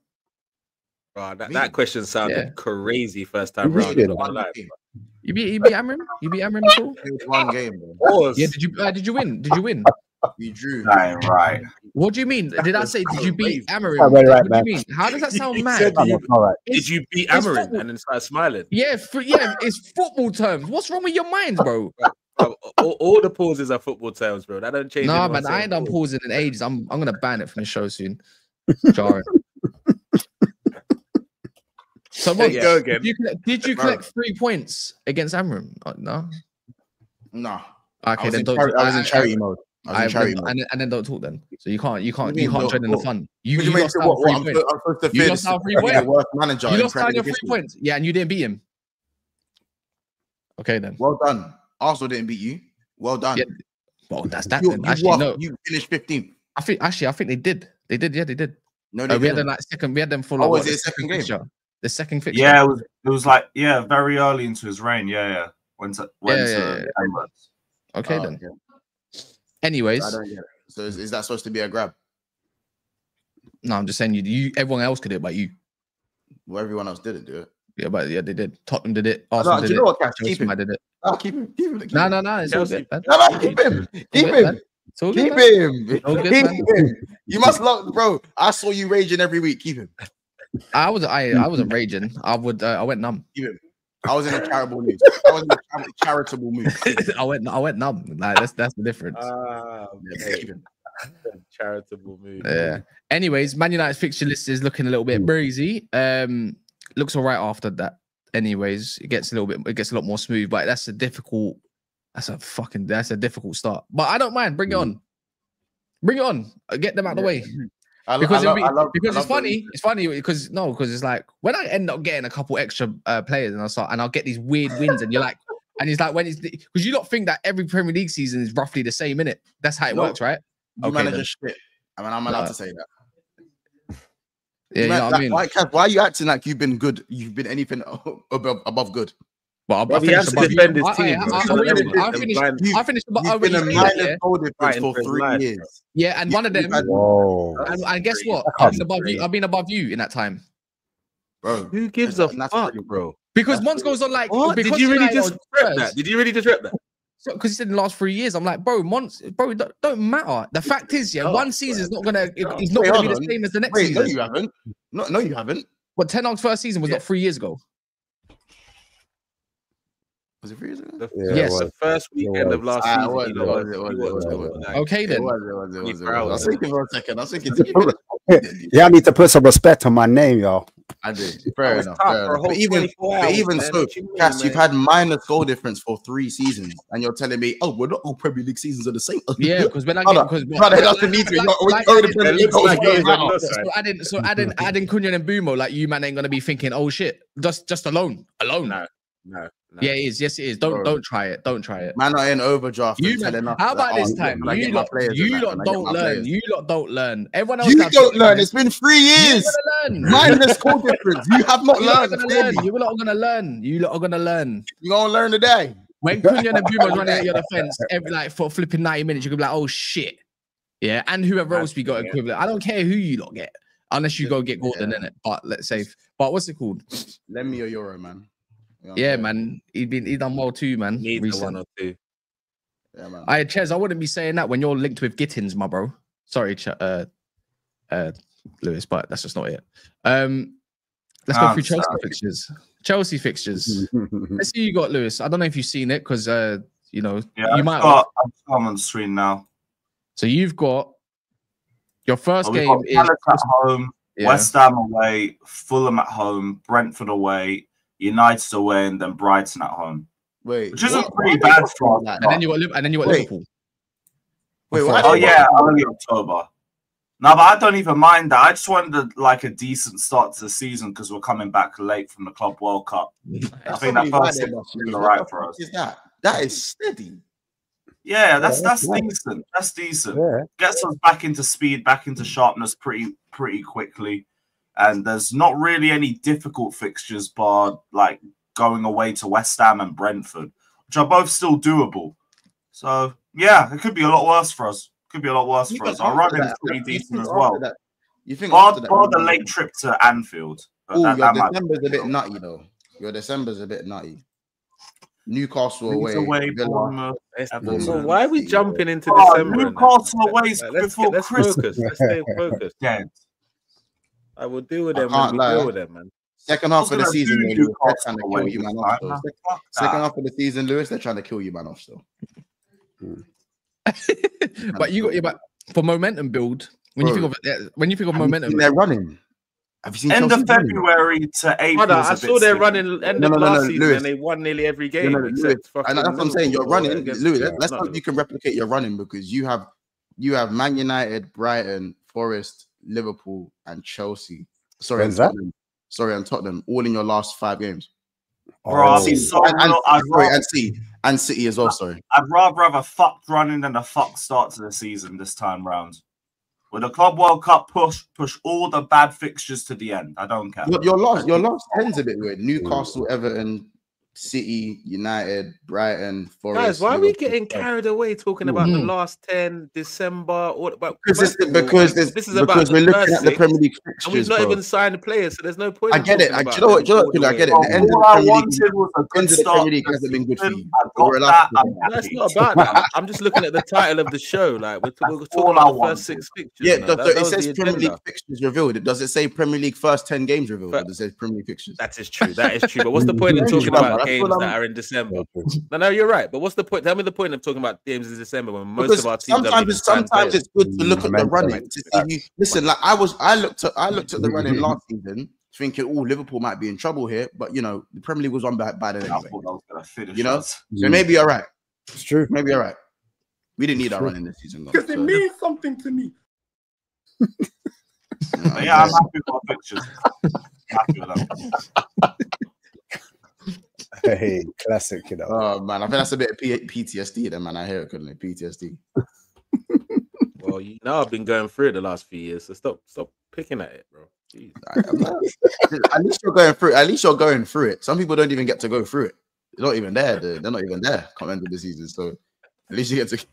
That question sounded crazy first time You round. beat I'm him. not gonna lie. You beat Amarim? You beat Amarim at all? It was one game, bro. Yeah. Did you win? Did you win? You drew. Right. What do you mean? Did I say did you beat Amarim? Oh, right, What do you man. mean? How does that sound You mad? said all right. Did you beat it's Amarin football. and then start smiling? Yeah, it's football terms. What's wrong with your minds, bro? All the pauses are football terms, bro. That don't change. Nah, anyone's man, I ain't done pause. pausing in ages. I'm gonna ban it from the show soon. Jarring. So what? There you go again. Did you collect 3 points against Amarim? No. No. Okay, then don't. I was in charity mode. I was in charity mode. And then don't talk then. So you can't What do you mean, join in the fun. You What do you mean? lost out on 3 I'm points. supposed to You fear lost this out 3 to be the points. worst manager You in lost out Premier your League 3 history. points. Yeah, and you didn't beat him. Okay then. Well done. Arsenal didn't beat you. Well done. Yeah. Well, that's that You, then. you Actually, won. no. You finished 15th. I think they did. They did. Yeah, they did. No, they We had didn't. them second. We had them for How was what, it the second game? fixture? The second fixture. Yeah, it was like very early into his reign. Yeah. Went to Emirates. Okay Oh, then. okay. Anyways, I don't get it. So is that supposed to be a grab? no, I'm just saying you. Everyone else could do it, but you. Well, everyone else didn't do it. Yeah, but yeah, they did. Tottenham did it. No, Arsenal do did you it. know what, Cash? Chelsea Keep him. did it. No, keep him. Keep him. Keep No, him. it's all good, man. No, keep him. Keep good, him. man. It's all good, Keep man. him. All good, Keep man. him. You must love, bro. I saw you raging every week. Keep him. I wasn't raging. I went numb. Keep him. I was in a charitable mood. I was in a charitable mood. I went numb. Like that's the difference. Yeah, keep him. Charitable move. Yeah. Anyways, Man United's fixture list is looking a little bit breezy. Looks all right after that. Anyways, it gets a lot more smooth, but that's a difficult start. But I don't mind. Bring it on. Bring it on. Get them out of the way. It's funny because it's like when I end up getting a couple extra players and I'll get these weird wins and you're like, and it's like because you don't think that every Premier League season is roughly the same, innit? That's how it works, right? You manage a shit. I mean, I'm allowed to say that. Yeah, you know what I mean? Why are you acting like you've been good? You've been anything above good. Well, He has to defend his team. I finished above. You've been a minus goal difference for 3 years. Yeah, and one of them. Whoa. And guess what? I've been above you in that time. Bro, who gives a fuck, bro? Because Mons goes on like. Did you really just rep that? Did you really just rep that? Because he said in the last 3 years, I'm like, bro, don't matter. The fact is, one season is not gonna be the same as the next season. No, you haven't. No, you haven't. But Ten Hag's first season was not 3 years ago. Was it 3 years ago? Yes, the first weekend of last season. Okay, then. I was thinking for a second. I was thinking. Yeah, I need to put some respect on my name, y'all. I did. Fair enough. But even so, Cass, you've had minus goal difference for 3 seasons, and you're telling me, oh, we're not all Premier League seasons are the same. Yeah, because when I adding Cunha and Mbumo, like you man ain't gonna be thinking, oh shit, just alone. No. Yeah, it is. Yes, it is. Don't try it. Don't try it. Man are in overdraft. How about this time? You lot don't learn. You lot don't learn. Everyone else. You don't learn. It's been 3 years. Minus goal difference. You have not learned. You lot are gonna learn. You lot are gonna learn. You're gonna learn today. When Cunha and Mbumo running at your defense for flipping 90 minutes, you could be like, oh shit. Yeah, and whoever else we got equivalent. I don't care who you lot get, unless you go get Gordon in it. But let's say, what's it called? Lend me a euro, man. Yeah, man. He done well too, man. Needs one or two. Yeah, man. Ches, I wouldn't be saying that when you're linked with Gittins, my bro. Sorry, Lewis, but that's just not it. Let's go through Chelsea fixtures. Let's see who you got, Lewis. I don't know if you've seen it because you might. I'm on the screen now. So you've got your first game is Palace at home, West Ham away, Fulham at home, Brentford away, United away, and then Brighton at home. Wait, which isn't pretty bad for us. And then you got Liverpool. Wait, early October. No, but I don't even mind that. I just wanted like a decent start to the season because we're coming back late from the Club World Cup. I think that first is all right for us. Is that is steady? Yeah, that's decent. That's decent. Yeah. Gets us back into speed, back into sharpness pretty quickly. and there's not really any difficult fixtures, bar like going away to West Ham and Brentford, which are both still doable. So yeah, it could be a lot worse for us. Could be a lot worse for us. Our run is pretty decent as well. You think bar the late trip to Anfield? Oh, your December's a bit nutty though. Your December's a bit nutty. Newcastle away. Bournemouth. So why are we jumping into December? Newcastle away before let's Christmas. focus. Let's stay focused. Dead. I will deal with them when we deal with them, man. Second half of the season, Lewis, they're trying to kill you, man. Off, second half of the season, Lewis, they're trying to kill you, man. Off still. But for momentum build, when you think of momentum, they're running. Have you seen end Chelsea of February to April? I saw they're running end of last season, Lewis. And they won nearly every game. And that's what I'm saying. You're running, Lewis. Let's hope you can replicate your running because you have Man United, Brighton, Forest, Liverpool, and Chelsea. Sorry, and Tottenham, all in your last 5 games. Bro, and City as well. Sorry, I'd rather have a fucked running than a fucked start to the season this time round. With the Club World Cup, push all the bad fixtures to the end. I don't care. Your last 10's a bit weird. Newcastle, Everton, City, United, Brighton, Forest. Guys, why are we getting carried away talking about the last 10 December? Because we're looking at the Premier League fixtures, and we've not even signed players, so there's no point. I get it. Do you know what? I get it. The end of the Premier League hasn't been good for you. That's not about that. I'm just looking at the title of the show. Like we're talking about the first 6 fixtures. Yeah, it says Premier League fixtures revealed. Does it say Premier League first 10 games revealed? Or does it say Premier League fixtures? That is true. But what's the point in talking about games that are in December? No, you're right. But what's the point? Tell me the point of talking about games in December when most of our teams sometimes it's good to look at the running. Listen, like I looked at the running last season, thinking, oh, Liverpool might be in trouble here, but the Premier League was on by then anyway. So maybe you're right. It's true. Maybe you're right. We didn't need our running this season because it means something to me. Yeah, I'm happy with our pictures. Happy with them. Hey, classic, Oh man, I think that's a bit of PTSD then, man. I hear it, couldn't it? PTSD. Well, I've been going through it the last few years, so stop picking at it, bro. Jeez. At least you're going through it. At least you're going through it. Some people don't even get to go through it. They're not even there. They're not even there. Come end of the season, so at least you get to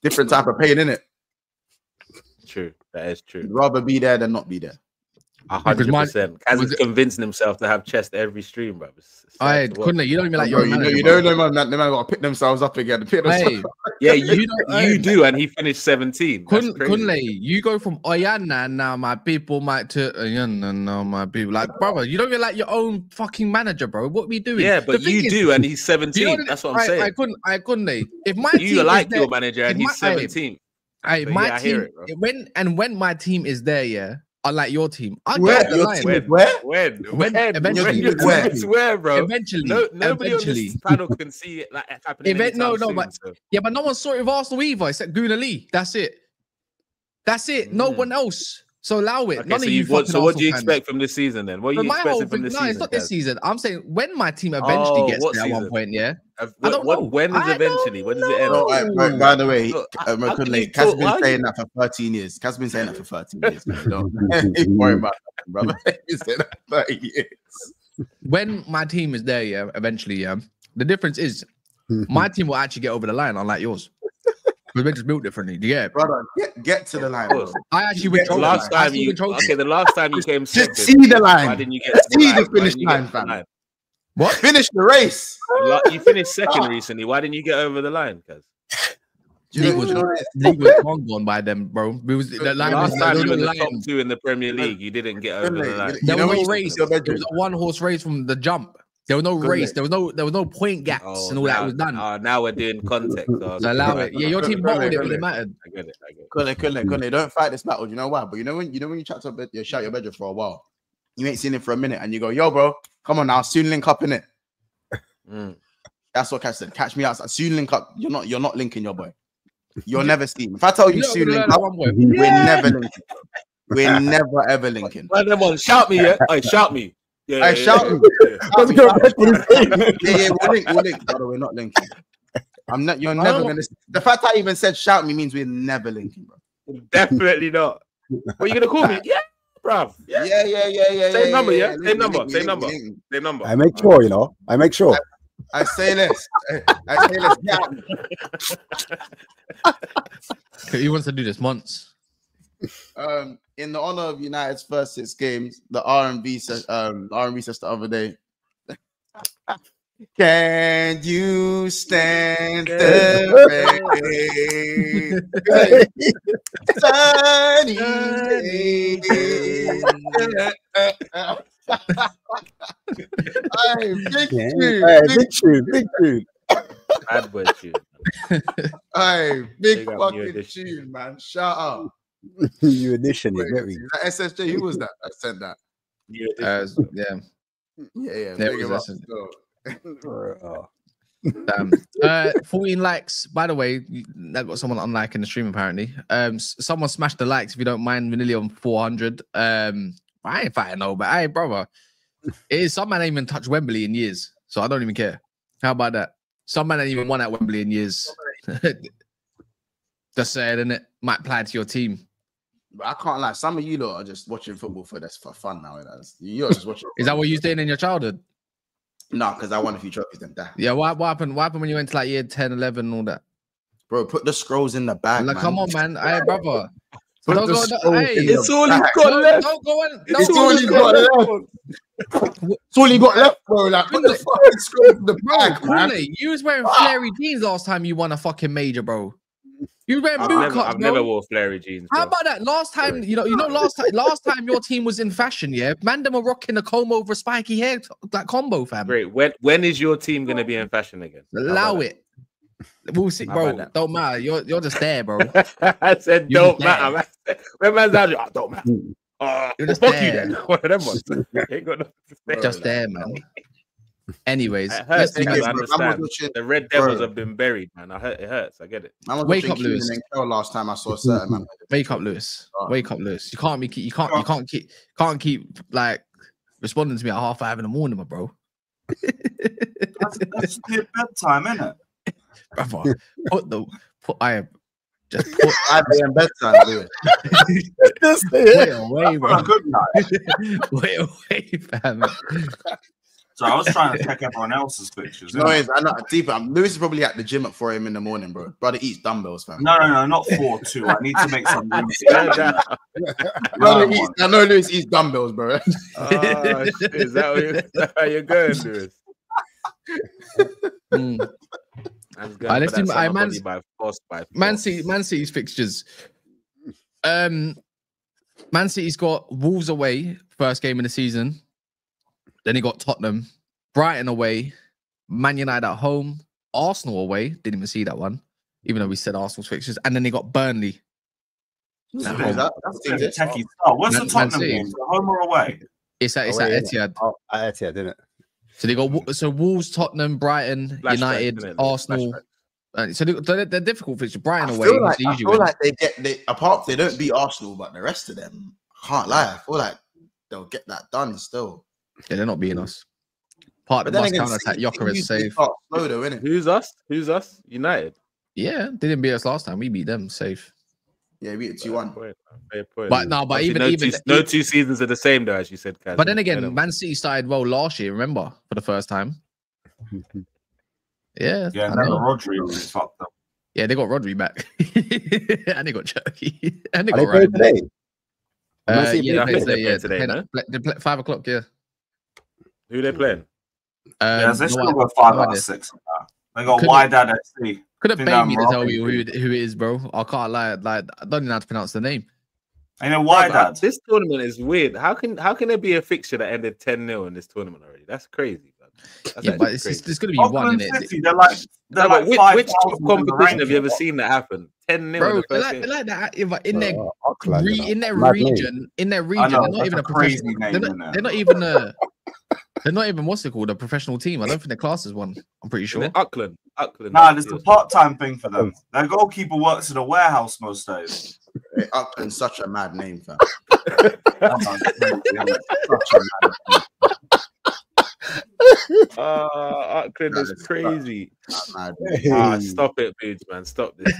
different type of pain in it. True, that is true. You'd rather be there than not be there. 100%. Kaz is convincing himself to have chest every stream, bro. I couldn't. You don't even like your manager. You don't know, man. They might got to pick themselves up again. Yeah, you do, and he finished 17. Couldn't you go from Oyana now, my people might to Oyana now, my people. Like, brother, you don't even like your own fucking manager, bro. What are we doing? Yeah, but you do, and he's 17. That's what I'm saying. I couldn't. If my you team like your manager, and he's 17. My team. When my team is there, yeah. Unlike your team, When? Eventually, bro. Eventually, nobody on this panel can see it like happening. But no one saw it with Arsenal either, except Guna Lee. That's it. No one else. So allow it. Okay, so what do you expect from this season then? What are you expecting from this season? No, it's not this season. I'm saying when my team eventually gets there at one point, yeah. I don't know. When is eventually? When does it end? By the way, Kaz has been saying that for 13 years. Kaz has been saying that for 13 years. Man. Don't worry about that, brother. He's saying that for 30 years. When my team is there, yeah, eventually, yeah. The difference is my team will actually get over the line, unlike yours. We're just built differently. Yeah, brother, get to the line. Bro. I actually went the last time the last time you came second. Just see the line. Why didn't you get see the finish line, fam? What? Finish the race. You finished second recently. Why didn't you get over the line, cuz? League was long gone by them, bro. Last time you were the top 2 in the Premier League, you didn't get over the line. There was no race. There was a one-horse race from the jump. There was no race. There was no point gaps and all that was done. Now we're doing context. So allow it. Yeah, your team bottled it when it mattered. I get it. Couldn't. Don't fight this battle. You know why? But you know when you shout your bedroom for a while, you ain't seen it for a minute, and you go, "Yo, bro, come on now, soon link up in it." That's what Cash said. Catch me outside. Soon link up. You're not linking your boy. You'll never see him. If I tell you soon link up, we're never linking. We're never ever linking. Well, shout me, yeah. Hey, shout me. Yeah, shout me. Let's go back to the we'll link. Brother, we're not linking. You're never gonna. The fact I even said shout me means we're never linking, bro. Definitely not. What are you gonna call me? Yeah, bruv. Yeah. Yeah. Same number, yeah? Link Same me, number, link me, same link me, number. link me. Same number. I make sure, you know. I make sure. I say less. I say less. Yeah. He wants to do this once. In the honor of United's first 6 games, the R&B says the other day. Can you stand the rain? Sunny Big tune. Bad boy tune. Hey, big Big up, new fucking edition. tune, man. Shout out. New edition, Wait, you get me? is that SSJ? Who was that? I sent that. New edition. Yeah. Yeah. There Big him was up. Oh. Damn. 14 likes. By the way, that got someone unliking the stream apparently. Someone smashed the likes if you don't mind. We're nearly on 400. I ain't fighting no, but hey, brother, it is some man ain't even touched Wembley in years, so I don't even care. How about that? Some man ain't even won at Wembley in years. Just saying, innit? Might apply to your team. But I can't lie. Some of you lot are just watching football for fun now. You're just watching. Is that what you was doing in your childhood? No, because I won a few trophies then. Yeah, what happened? What happened when you went to like year 10, 11, and all that? Bro, put the scrolls in the bag. Like, man. come on, man. Hey, brother. Put Don't the go, scrolls hey, in the It's all bag. he's got left. Don't go on. It's all you got left. It's all you got left, bro. Like, put the fucking scrolls in the bag, man. Kool-Aid, you was wearing flary jeans last time you won a fucking major, bro. You was wearing boot cuts, I've bro. never wore flary jeans. How Bro. about that? Last time, last time your team was in fashion, yeah. Man, them were rocking a comb over spiky hair, that combo, fam. Great. When is your team gonna be in fashion again? Allow it. We'll see, How bro. about that? Don't matter. You're just there, bro. I said You're don't just matter. Man. When man's out, oh, don't matter. You're just Fuck there. you then. One of them ones. Ain't got nothing to say. Just there, man. Anyways, It let's hurts do because this. I understand. watching- The Red Devils Bro. have been buried, man. It hurts. I get it. I was Wake watching up, Lewis. Keenan and Kel last time I saw a certain man. Wake up, Lewis. Wake up, Lewis. You can't keep like responding to me at 5:30 in the morning, my bro. That's near bedtime, isn't it? Brother, I am bedtime, Lewis. wait away, bro. Good night. Wait away, fam. So I was trying to check everyone else's pictures. No, I know. Deeper. Lewis is probably at the gym at 4 a.m. in the morning, bro. Brother eats dumbbells, fam. No, not 4-2. I need to make some room. I know Lewis eats dumbbells, bro. Oh, shit. Is that how you're going, Lewis? Let's do Man City. City's fixtures. Man City's got Wolves away, first game in the season. Then he got Tottenham, Brighton away, Man United at home, Arsenal away. Didn't even see that one, even though we said Arsenal's fixtures. And then they got Burnley. That's a techie start. What's the Tottenham game? Home or away? It's at Etihad. At Etihad, didn't it? So they got Wolves, Tottenham, Brighton, United, Arsenal. So they're difficult fixtures. Brighton away. I feel like they don't beat Arsenal, but the rest of them, can't lie. I feel like they'll get that done still. Yeah, they're not beating us. Part of the counter attack, Yoker is safe. Who's us? United. Yeah, they didn't beat us last time. We beat them safe. Yeah, we beat it 2-1. But no, but Obviously, no two seasons are the same though, as you said, Kaz. But then again, Man City started well last year, remember, for the first time. Yeah. Yeah, and then Rodrygo was fucked up. Yeah, they got Rodri back. And they got Turkey. And they Are got they Ryan. playing today? Yeah, I think they're today. playing today, no? They play 5 o'clock, yeah. Who they playing? Yeah, they still got 5 out of 6. They got Wydad FC. Could have paid me to tell you who it is, bro. I can't lie. Like, I don't even know how to pronounce the name. I know Wydad. This tournament is weird. How can there be a fixture that ended 10-0 in this tournament already? That's crazy. Yeah, but it's going to be one in it. They're like which competition have you ever seen that happen? 10-0. Bro, they like that in their region. They're not even a professional. They're not even they're not even what's it called, a professional team. I don't think their class is one. I'm pretty sure. Auckland. Nah, this is a part-time thing for them. Their goalkeeper works in a warehouse most days. Auckland's such a mad name, fam. Auckland is crazy. Stop it, dudes, man. Stop this.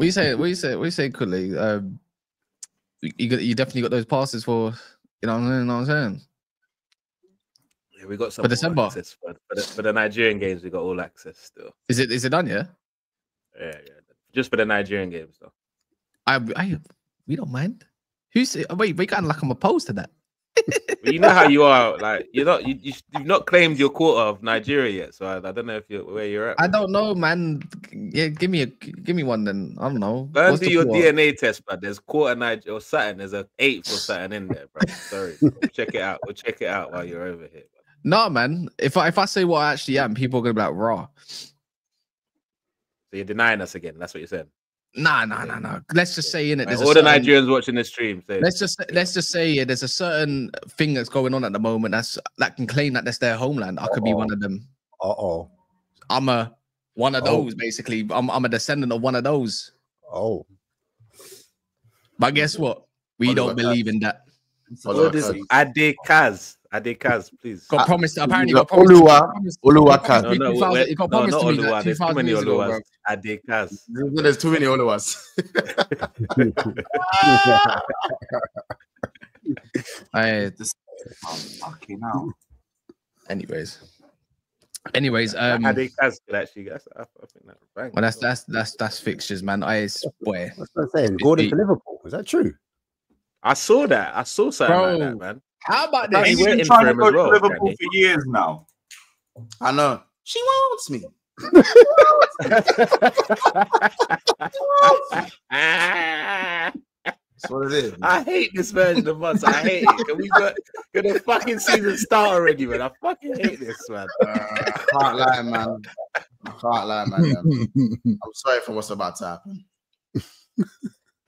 What you say? What you say, Kully? You definitely got those passes for, you know what I'm saying? Yeah, we got some For December. access for the Nigerian games. We got all access still. Is it done? Yeah. Yeah. Just for the Nigerian games though. We don't mind. Who's wait? We got like I'm opposed to that. Well, you know how you are. Like you've not claimed your quarter of Nigeria yet. So I don't know if where you're at. I don't know, man. Yeah, give me one then. I don't know. Go and What's do the your quarter? DNA test, but there's quarter Niger or something. There's an 8 or something in there, bro. Sorry, bro. Check it out. We'll check it out while you're over here. No, man. If I say what I actually am, people are gonna be like raw. So you're denying us again. That's what you're saying. Nah. Let's just say in it. All the Nigerians watching the stream. Let's just say yeah, there's a certain thing that's going on at the moment that can claim that that's their homeland. I could be one of them. I'm one of those basically. I'm a descendant of one of those. But guess what? We don't believe in that. What is Adekaz? Adekaz, please. Got promised. Apparently, Oluwa Kaz. No, got promised to me Oluwa. like There's too 2,000 many years ago, bro. Oluwas. Adekaz. There's too many Oluwas. Fucking hell. Anyways, Adekaz could actually. I think that's bang. well, that's fixtures, man. That's what I'm saying. Gordon to Liverpool. Is that true? I saw that. I saw something Bro, like that, man. how about He's this? He's been waiting trying for to him go as to well, Liverpool Danny. for years now. I know. She wants me. That's what it is. I hate this version of us. I hate it. Can the fucking season start already, man? I fucking hate this, man. I can't lie, man. I'm sorry for what's about to happen.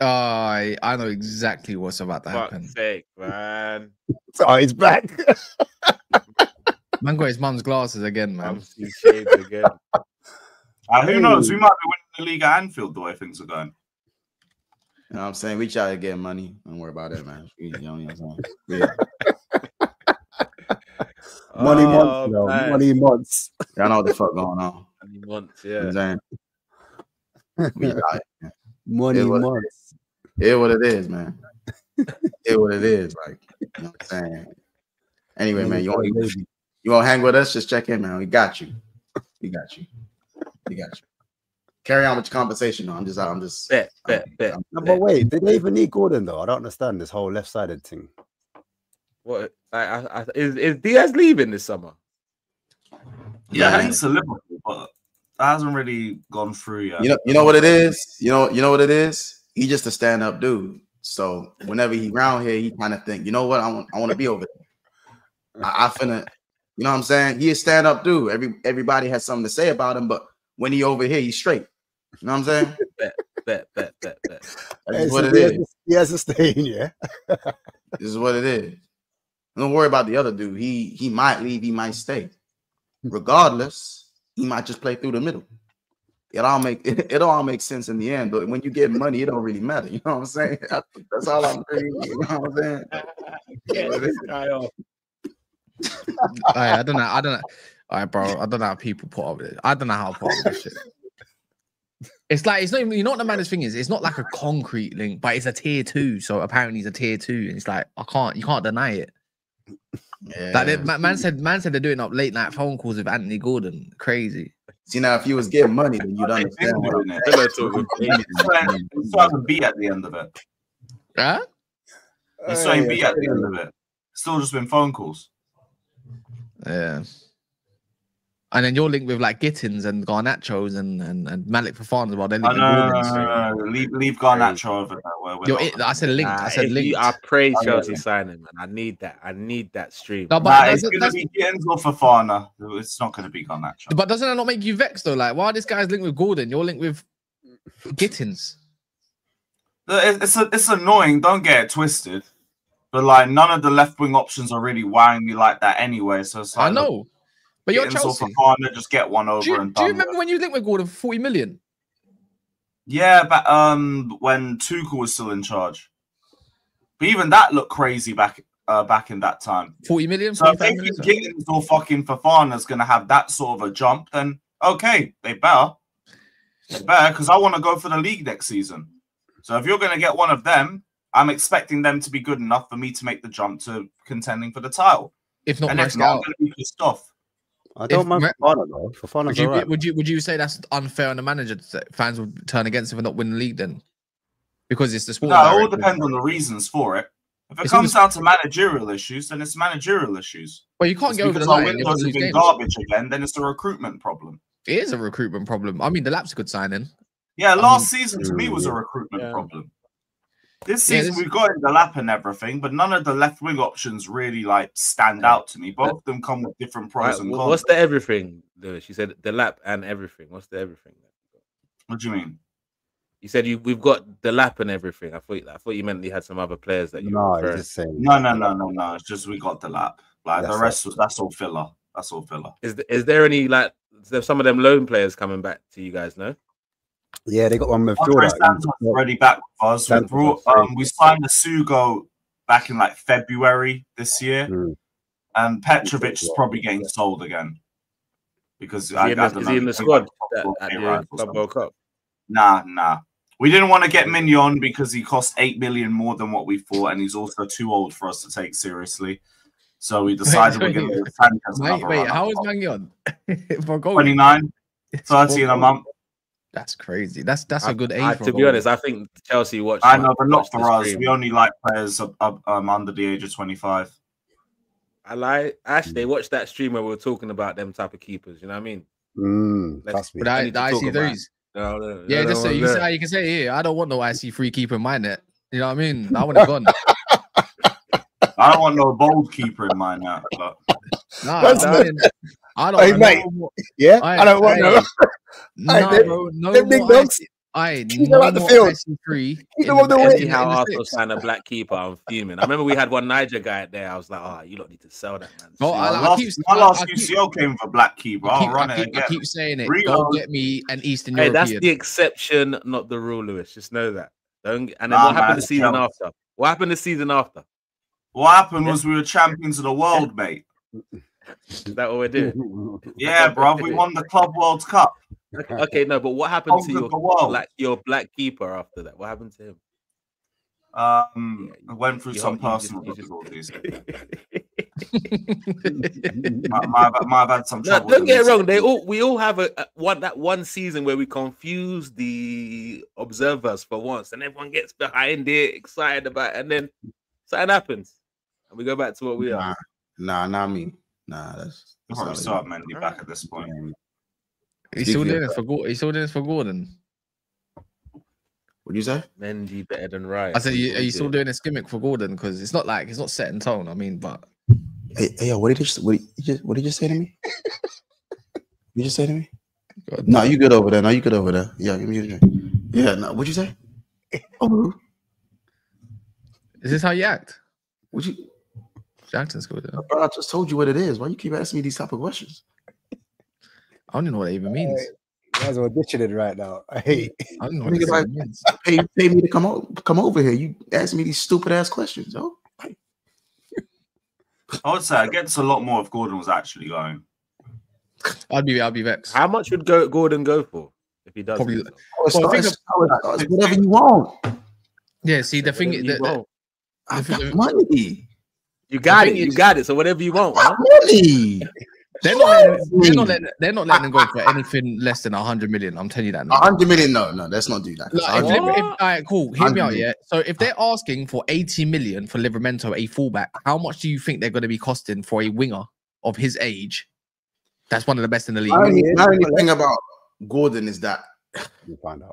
I know exactly what's about to happen. Fuck's sake, man. Oh, he's back. Man got his mum's glasses again, man. I'm seeing shades again. Who knows? We might be winning the league at Anfield the way things are going. You know what I'm saying? Reach out and get money. Don't worry about it, man. You know what I'm saying? Yeah. Money months, yo. Money months. Y'all know what the fuck going on. Money months, You know what yeah. I'm saying? We got it, man. Money It was- months. It what it is, man. It what it is. Like, you know what I'm saying? Anyway, man, you want to hang with us? Just check in, man. We got you. We got you. Carry on with your conversation. though. I'm just. Bet. No, but wait, did they even need Gordon though? I don't understand this whole left-sided thing. What? Is Diaz leaving this summer? Yeah, he's to Liverpool, but that hasn't really gone through yet. You know what it is. You know what it is. He's just a stand-up dude. So whenever he around here, he kind of think, you know what? I want to be over there. I finna, you know what I'm saying? He a stand-up dude. Everybody has something to say about him, but when he over here, he's straight. You know what I'm saying? Bet. That's what it is. He has to stay in, yeah. This is what it is. Don't worry about the other dude. He might leave, he might stay. Regardless, he might just play through the middle. It all makes sense in the end, but when you get money, it don't really matter. You know what I'm saying? That's all I'm saying. You know what I'm saying? Get this guy off. I don't know. All right, bro. I don't know how people put up with it. I don't know how to put up with this shit. It's like it's not even. You know what the maddest thing is? It's not like a concrete link, but it's a tier 2. So apparently, it's a tier 2, and it's like you can't deny it. Yeah. Like man said they're doing up late night phone calls with Anthony Gordon. Crazy. See, now if you was getting money, then you'd understand. He's starting B at the end of it. Huh? He's starting B at the end of it. Still just been phone calls. Yeah. And then you're linked with like Gittins and Garnachos and Malik Fafana while they're linked with Gordon. No. Leave Garnacho over there. I said linked. I said linked. I praise Chelsea signing, man. I need that stream. No, but It's going to be Gittins or Fafana. It's not going to be Garnacho. But doesn't that not make you vexed though? Like, why are this guy's linked with Gordon? You're linked with Gittins. It's annoying. Don't get it twisted. But like, none of the left wing options are really wowing me like that anyway. So it's like, I know. But you're Chelsea. Fafana, just get one over and done. Do you remember when you linked with Gordon for 40 million? Yeah, but when Tuchel was still in charge. But even that looked crazy back in that time. 40 million? So if they think Gittins or fucking Fafana's going to have that sort of a jump, then okay, they better. They better, because I want to go for the league next season. So if you're going to get one of them, I'm expecting them to be good enough for me to make the jump to contending for the title. If not, And if not, I'm going to be pissed off. I don't mind Fofana though. Fofana's all right. Would you say that's unfair on the manager? That fans would turn against him for not winning the league then? Because it's the sport. No, it all depends on the reasons for it. If it comes down to managerial issues, then it's managerial issues. Well, you can't it's get over the line. line. Windows have been garbage again, then it's a recruitment problem. It is a recruitment problem. I mean, the Lap's a good signing. Yeah, last season to me was a recruitment problem. This season we've got in the Lap and everything, but none of the left wing options really like stand out to me. Both of them come with different pros and cons. What's the everything? She said the Lap and everything. What's the everything? What do you mean? You said we've got the Lap and everything. I thought you meant you had some other players that you. No, just saying. No. It's just we got the Lap. Like the rest that's all filler. That's all filler. Is there any like? Is there some of them loan players coming back to you guys? No. Yeah, they got one midfielder already back with us. We signed the Sugo back in like February this year, and Petrovic is probably getting sold again because is he in the squad at the Club World Cup? Nah. We didn't want to get Mignon because he cost 8 million more than what we thought, and he's also too old for us to take seriously. So we decided we're going to Sanchez. Wait, how is Mignon? 29, 30 in a month. That's crazy. That's a good age. To be honest, I think Chelsea watched. I know, but not for us. We only like players under the age of 25. They watched that stream where we were talking about them type of keepers. You know what I mean? That's me. The IC3s. No, yeah, just say you can say here. I don't want no IC3 keeper in my net. You know what I mean? I want it gone. I don't want no bold keeper in my net. But... I don't. Hey, mate. Yeah, I don't want no. No big dogs. Keep them out the field. Keep them on the way. How Arsenal signed a black keeper, I'm fuming. I remember we had one Niger guy there. I was like, you don't need to sell that, man. My last UCL came with a black keeper. I keep saying it. Go get me an Eastern European. That's the exception, not the rule, Lewis. Just know that. And then what happened the season after? What happened the season after? What happened was we were champions of the world, mate. Is that what we're doing? Yeah, bro. We won the Club World Cup. Okay, no, but what happened to your black keeper after that? What happened to him? I went through some personal difficulties. might have had some trouble. Don't get it wrong. We all have that one season where we confuse the observers for once, and everyone gets behind it, excited about it, and then something happens, and we go back to what we are. That's probably start Mendy back at this point. He's still doing this for Gordon. What do you say? Mendy better than Rice. I said, are you still doing a gimmick for Gordon? Because it's not set in tone. I mean, but hey, what did you say to me? You just say to me? God, no, you good over there. Yeah, yeah. No, what'd you say? Oh, is this how you act? Would you? Jackson's good. Bro, I just told you what it is. Why you keep asking me these type of questions? I don't even know what it even means. You guys are auditioning right now. I don't know what it like, means. Pay me to come over here. You asking me these stupid ass questions, yo. I would say it gets a lot more if Gordon was actually going. I'd be vexed. How much would Gordon go for if he does? Probably. Whatever you want. Yeah. See, the thing is I've got money. You got it. So whatever you want, huh? Money. They're not letting them go for anything less than 100 million. I'm telling you that now. 100 million? No, let's not do that. All right, cool. Hear me out, yeah. So if they're asking for 80 million for Livramento, a fullback, how much do you think they're going to be costing for a winger of his age? That's one of the best in the league. My only thing about Gordon is that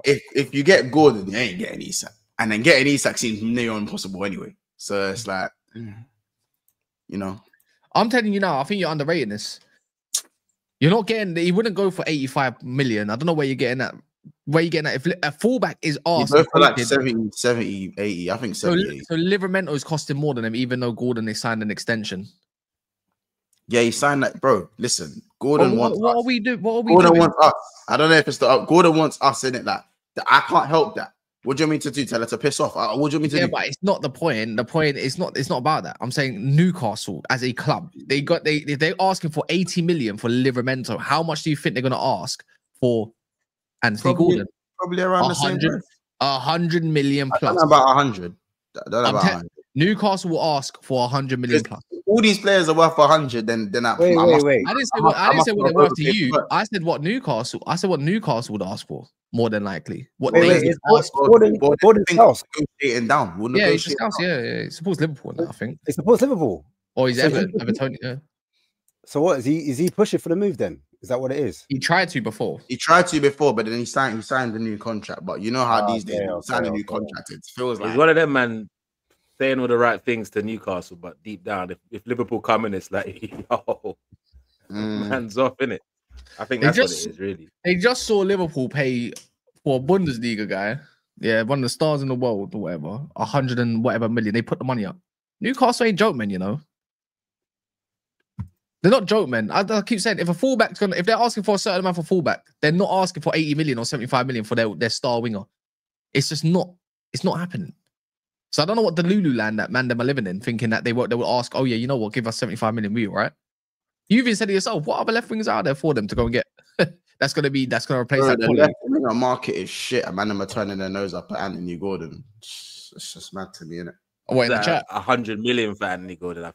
if you get Gordon, you ain't getting Isak, and then getting Isak seems near impossible anyway. So it's like, I'm telling you now, I think you're underrating this. You're not getting. He wouldn't go for 85 million. I don't know where you're getting that. If a fullback is asked for like 70, 80, I think 70. So Livramento is costing more than him, even though Gordon is signed an extension. Yeah, he signed that, bro. Listen, Gordon wants. What are we doing? Gordon wants us. I don't know if it's Gordon wants us in it. Like I can't help that. What do you want me to do? Tell her to piss off? What do you want me to do? Yeah, but it's not the point. The point is not. It's not about that. I'm saying Newcastle as a club. They're asking for 80 million for Livramento. How much do you think they're going to ask for Anthony Gordon. Probably around the same. 100 million I plus. don't know about 100. I don't know about 100. Newcastle will ask for 100 million plus. All these players are worth 100. Then wait. I didn't say what they're worth to you. I said what Newcastle would ask for more than likely. What they ask for. Gordon South negotiating down. Yeah, he's South. Yeah, he supports Liverpool now, I think. He supports Liverpool. Or he's Everton. Yeah. So what is he? Is he pushing for the move then? Is that what it is? He tried to before, but then he signed a new contract. But you know how these days sign a new contract, it feels like he's one of them, man, saying all the right things to Newcastle, but deep down, if Liverpool come in, it's like, yo, hands off, innit? I think that's what it is, really. They just saw Liverpool pay for a Bundesliga guy, one of the stars in the world or whatever, 100 and whatever million. They put the money up. Newcastle ain't joke men, you know. They're not joke men. I keep saying, if they're asking for a certain amount for fullback, they're not asking for 80 million or 75 million for their star winger. It's just not. It's not happening. So I don't know what the Lulu land that man them are living in, thinking that they will ask, oh yeah, you know what, give us 75 million, will you, right? You even said to yourself, what other left wingers are there for them to go and get? that's gonna replace that. The left winger market is shit. A man them are turning their nose up at Anthony Gordon. It's just mad to me, innit? Oh, in the chat, 100 million for Anthony Gordon.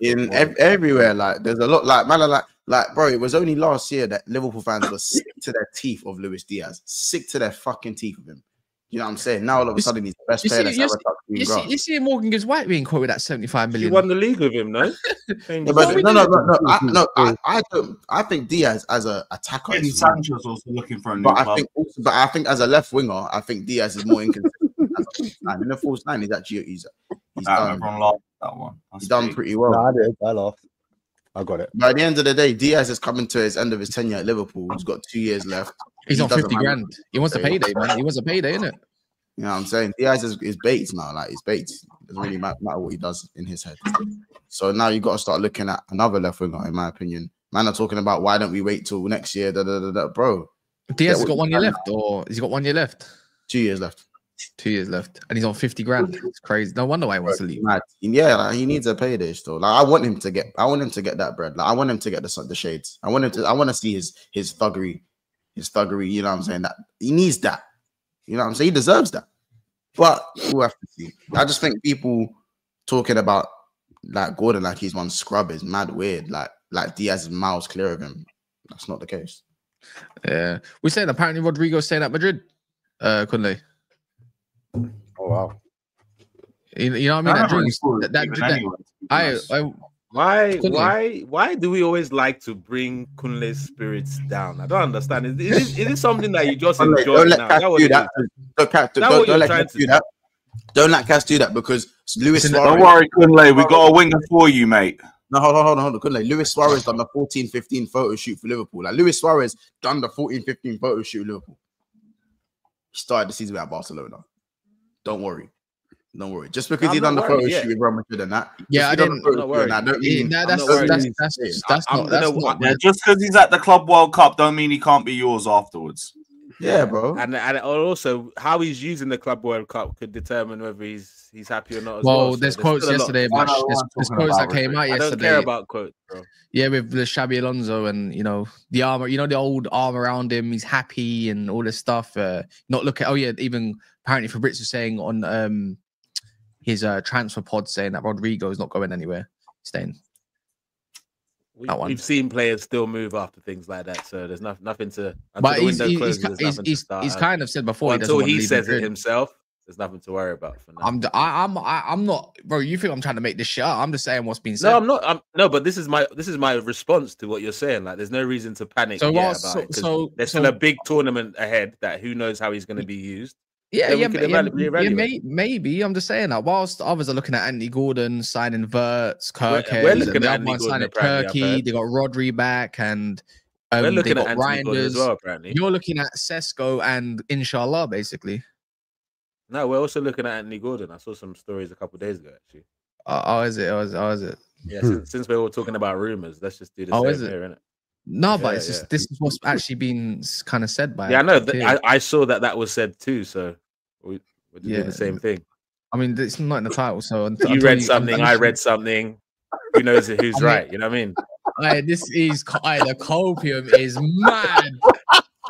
Everywhere, like there's a lot, like man, like bro. It was only last year that Liverpool fans were sick to their teeth of Luis Diaz, sick to their fucking teeth of him. You know what I'm saying? Now all of a sudden he's the best player that's ever touched green grass. You see Morgan Gibbs White being quoted at 75 million. He won the league with him, no? I think Diaz as an attacker. Sanchez also looking for a new club. I think as a left winger, I think Diaz is more inconsistent. In the false nine, he's done. Everyone laughed at that one. He's done pretty well. No, I did. I laughed. I got it. By the end of the day, Diaz is coming to his end of his tenure at Liverpool. He's got 2 years left. He's on 50 grand. He wants a payday, man. He wants a payday, innit? You know what I'm saying? Diaz is bait now. Like, he's bait. It doesn't really matter what he does in his head. So now you got to start looking at another left winger, in my opinion. Man are talking about why don't we wait till next year? Bro. Diaz has got 1 year left, or has he got 1 year left? 2 years left. 2 years left, and he's on 50 grand. It's crazy. No wonder why he wants to leave. Yeah, like, he needs a payday still. Like, I want him to get that bread. Like, I want him to get the shades. I want to see his thuggery. You know what I'm saying? That he needs that. You know what I'm saying? He deserves that. But we'll have to see. I just think people talking about like Gordon like he's one scrub is mad weird. Like Diaz is miles clear of him. That's not the case. Yeah, we're saying apparently Rodrygo's staying at Madrid. Kunle. Oh wow. You know what I mean? Why do we always like to bring Kunle's spirits down? I don't understand. Is it something that you just enjoy? Don't let Cass do that. Don't let Cass do that because Luis Suarez. Don't worry, Kunle. We got a winger for you, mate. No, hold on, Kunle. Luis Suarez done the 14-15 photo shoot for Liverpool. Like Luis Suarez done the 14-15 photo shoot for Liverpool. He started the season at Barcelona. Don't worry. Just because he done the photo shoot with Real Madrid and that. Yeah, I didn't. That's not. Yeah, just because he's at the Club World Cup don't mean he can't be yours afterwards. Yeah, bro. And also how he's using the Club World Cup could determine whether he's happy or not. Well, there's quotes yesterday. There's quotes that came out yesterday. I don't care about quotes, bro. Yeah, with the Xabi Alonso and the armor, the old arm around him. He's happy and all this stuff. Not look at. Oh yeah, even apparently Fabrizio was saying on his transfer pod saying that Rodrygo is not going anywhere, staying. We've seen players still move after things like that, so there's nothing to. But he's kind of said before until he says it himself. There's nothing to worry about for now. I'm not, bro. You think I'm trying to make this shit up? I'm just saying what's been said. No, I'm not. No, but this is my response to what you're saying. Like, there's no reason to panic about it. There's still a big tournament ahead that who knows how he's going to be used. Maybe. I'm just saying that whilst others are looking at Anthony Gordon signing Wirtz, Kirkhead, we're looking at Anthony Gordon signing Turkey. They got Rodri back, and we're looking at Anthony Gordon as well. Apparently, you're looking at Sesko and Inshallah, basically. No, we're also looking at Anthony Gordon. I saw some stories a couple of days ago, actually. Is it? Yeah, since we were talking about rumors, let's just do the same here, innit? No, but it's just this is what's actually been kind of said by. Yeah, I know. I saw that was said too. So we're doing the same thing. I mean, it's not in the title. So you read something, I read something. Who knows who's right? You know what I mean? The copium is mad.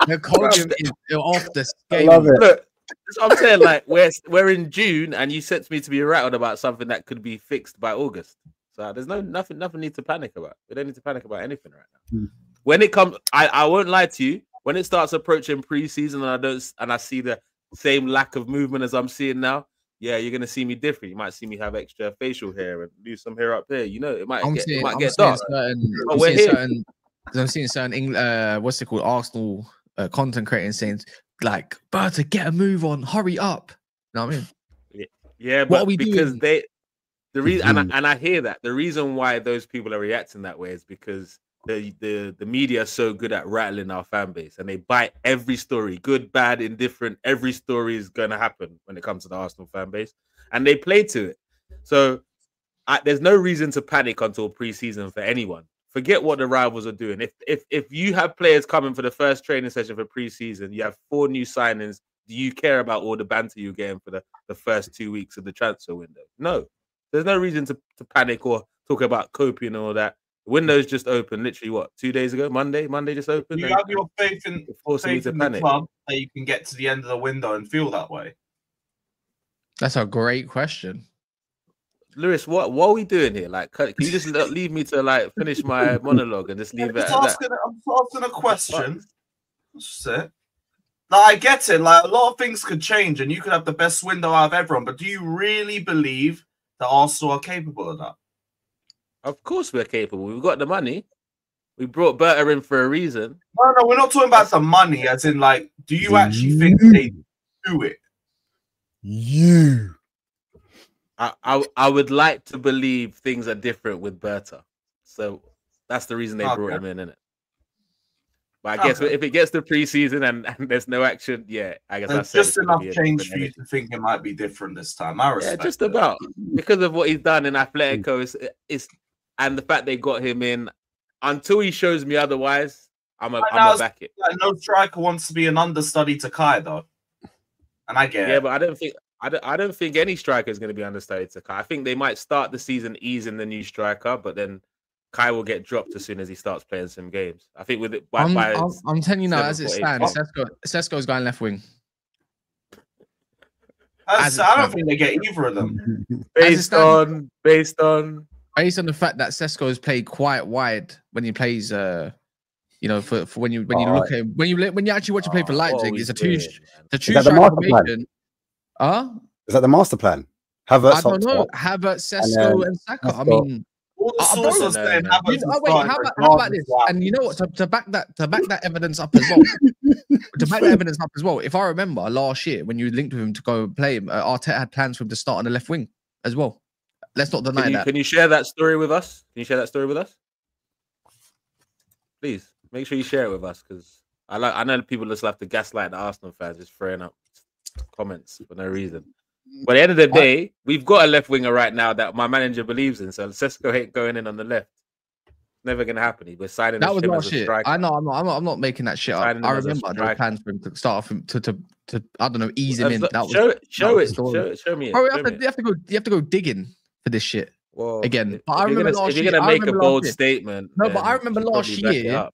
The Kogan is off the I scale. love it. Look, that's what I'm saying. Like we're in June, and you sent me to be rattled about something that could be fixed by August. So there's nothing need to panic about. We don't need to panic about anything right now. When it comes, I won't lie to you. When it starts approaching preseason, and I see the same lack of movement as I'm seeing now, yeah, you're gonna see me different. You might see me have extra facial hair and do some hair up here. You know, it might get dark. I'm seeing certain what's it called, Arsenal content creators saying like, "Berta, get a move on, hurry up." You know what I mean? Yeah, but because doing? The reason, and I hear that the reason why those people are reacting that way is because the media is so good at rattling our fan base, and they bite every story, good, bad, indifferent. Every story is going to happen when it comes to the Arsenal fan base, and they play to it. So there's no reason to panic until preseason for anyone. Forget what the rivals are doing. If you have players coming for the first training session for preseason, you have 4 new signings. Do you care about all the banter you're getting for the first 2 weeks of the transfer window? No. There's no reason to panic or talk about coping and all that. The window's just open, literally, what, 2 days ago? Monday just opened. You have your faith in the club that you can get to the end of the window and feel that way? That's a great question. Lewis, what are we doing here? Like, can you just leave me to like finish my monologue and just leave it at that? I'm asking a question. That's it. Like, I get it. Like, a lot of things could change, and you could have the best window out of everyone. But do you really believe that Arsenal are capable of that? Of course, we're capable. We've got the money. We brought Berta in for a reason. No, we're not talking about the money. As in, like, do you actually think they do it? I would like to believe things are different with Berta, so that's the reason they brought him in, innit? But I guess if it gets to preseason and there's no action, yeah, I guess that's just enough change for you to think it might be different this time. I respect. Yeah, just about because of what he's done in Atletico, and the fact they got him in. Until he shows me otherwise, I'm gonna back it. Like, no striker wants to be an understudy to Kai, though, and I get it. Yeah, but I don't think any striker is going to be understudy to Kai. I think they might start the season easing the new striker, but then Kai will get dropped as soon as he starts playing some games. I think with it. I'm telling you now, as it stands, Sesko's going left wing. I don't think they get either of them. Based on the fact that Sesko has played quite wide when he plays, for when you look at him, when you actually watch him play for Leipzig, it's a true transformation. Is that the master plan? Havertz, I don't know. Havertz, Sesko, and Saka. I mean, all the sources saying Havertz. How about this? And you know what? To back that evidence up as well. If I remember last year when you linked with him to go play him, Arteta had plans for him to start on the left wing as well. Let's not deny that. Can you share that story with us? Please make sure you share it with us, because I know people just like to gaslight the Arsenal fans, just throwing up comments for no reason. But at the end of the day, we've got a left winger right now that my manager believes in. So Sesko ain't going in on the left. Never gonna happen. We're signing that was last year. I know. I'm not making that shit up. I remember the plans for him to start off to I don't know, ease him in. Show me. Bro, you have to go digging for this shit. Well, again, if you're gonna make a bold statement, no, but I remember last year.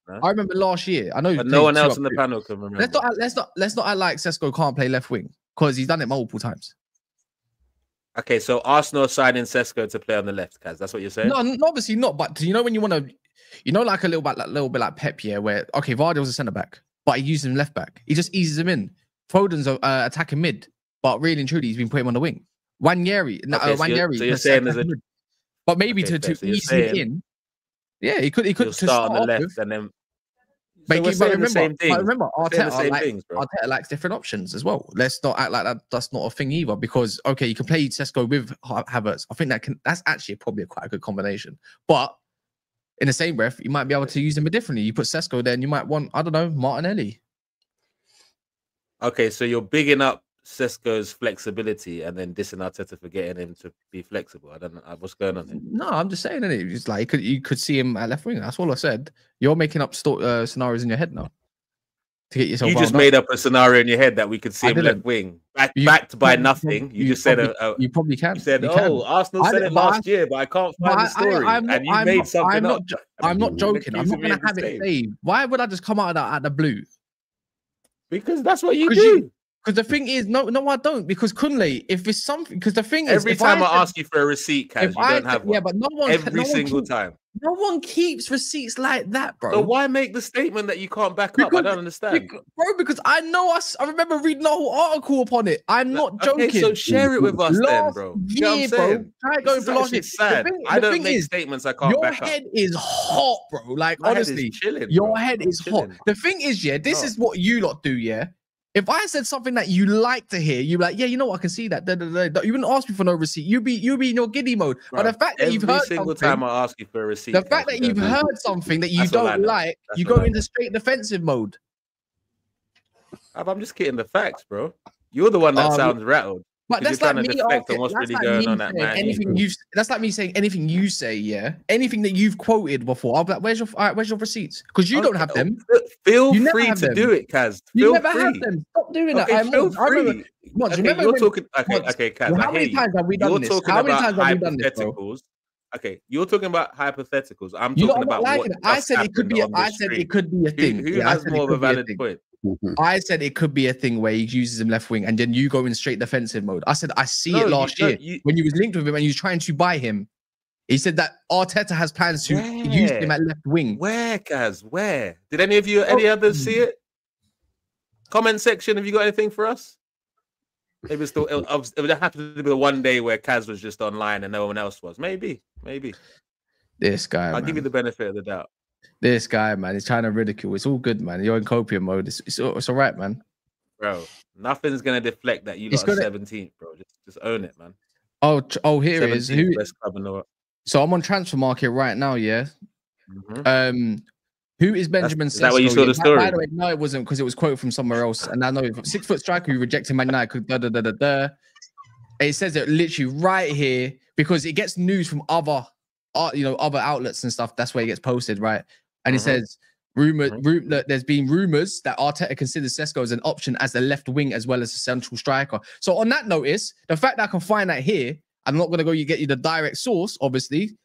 I know, but no one else in the panel can remember. Let's not act like Sesko can't play left wing, because he's done it multiple times. Okay, so Arsenal signing Sesko to play on the left, Kaz. That's what you're saying? No, obviously not. But do you know when you want to, like a little bit like Pep, yeah, where Vardy was a centre back, but he used him left back. He just eases him in. Foden's attacking mid, but really and truly, he's been putting him on the wing. Wanyeri. So you're saying there's a. But maybe to ease him in, yeah, he could start on the left and then. But remember, Arteta likes different options as well. Let's not act like that's not a thing either. Because you can play Sesko with Havertz. I think that's actually probably quite a good combination. But in the same breath, you might be able to use them differently. You put Sesko there, and you might want, I don't know, Martinelli. Okay, so you're bigging up Sesko's flexibility and then dissing Arteta for getting him to be flexible. I don't know what's going on here. No, I'm just saying it. It's like you could see him at left wing. That's all I said. You're making up scenarios in your head now to get yourself. You just made up a scenario in your head that we could see him left wing, backed by nothing. You just said you probably can. You said, Arsenal said it last year, but I can't find the story. And you made something up. I'm not joking. I'm not going to have it saved. Why would I just come out of that at the blue Because that's what you do. Because the thing is, no, I don't. Because Kunle, if it's something, because the thing is, every time I ask you for a receipt, Kaz, you don't have one. Yeah, but no one every single time. No one keeps receipts like that, bro. So why make the statement that you can't back up? I don't understand, bro. Because I know I remember reading the whole article upon it. I'm not joking. Okay, so share it with us then, bro. You know what I'm saying? Try going for last year. Sad. I don't make statements I can't back up. Your head is hot, bro. Like, honestly, your head is hot. The thing is, yeah, this is what you lot do, yeah. If I said something that you like to hear, you'd be like, yeah, you know what, I can see that. You wouldn't ask me for no receipt. You'd be in your giddy mode. Bro, but the fact that you've heard single time I ask you for a receipt. The fact that you've heard something that you don't like, you go into straight defensive mode. I'm just getting the facts, bro. You're the one that sounds rattled. But that's like me asking, what's really going on that man. That's like me saying anything you say, yeah. Anything that you've quoted before, I'll be like, where's your receipts? Because you don't have them. Feel free to do it, Kaz. You never have them. Stop doing that. Feel free. You're talking. Okay, Kaz. How many times have we done this? How many times have we done this, bro? Okay, you're talking about hypotheticals. I'm talking about what I said it could be. I said it could be a thing. Who has more of a valid point? I said it could be a thing where he uses him left wing and then you go in straight defensive mode. I said I see it last year when you was linked with him and you was trying to buy him. He said that Arteta has plans to use him at left wing. Where, Kaz? Where? Did any others see it? Comment section. Have you got anything for us? Maybe it's still. It would have to be the one day where Kaz was just online and no one else was. Maybe. This guy. I'll give you the benefit of the doubt. This guy, man, he's trying to ridicule. It's all good, man. You're in copium mode. It's all right, man. Bro, nothing's gonna deflect that you got 17th, bro. Just own it, man. Oh, here it is. Best club in the world. So I'm on transfer market right now, yeah. Mm-hmm. Who is Benjamin Sesko? Is that what you saw the story? By the way, no, it wasn't because it was quoted from somewhere else. And I know 6-foot striker who rejected Man United. It says it literally right here because it gets news from other outlets and stuff. That's where it gets posted, right? And it says there's been rumors that Arteta considers Sesko as an option as the left wing as well as a central striker. So on that notice, the fact that I can find that here, I'm not going to get you the direct source, obviously,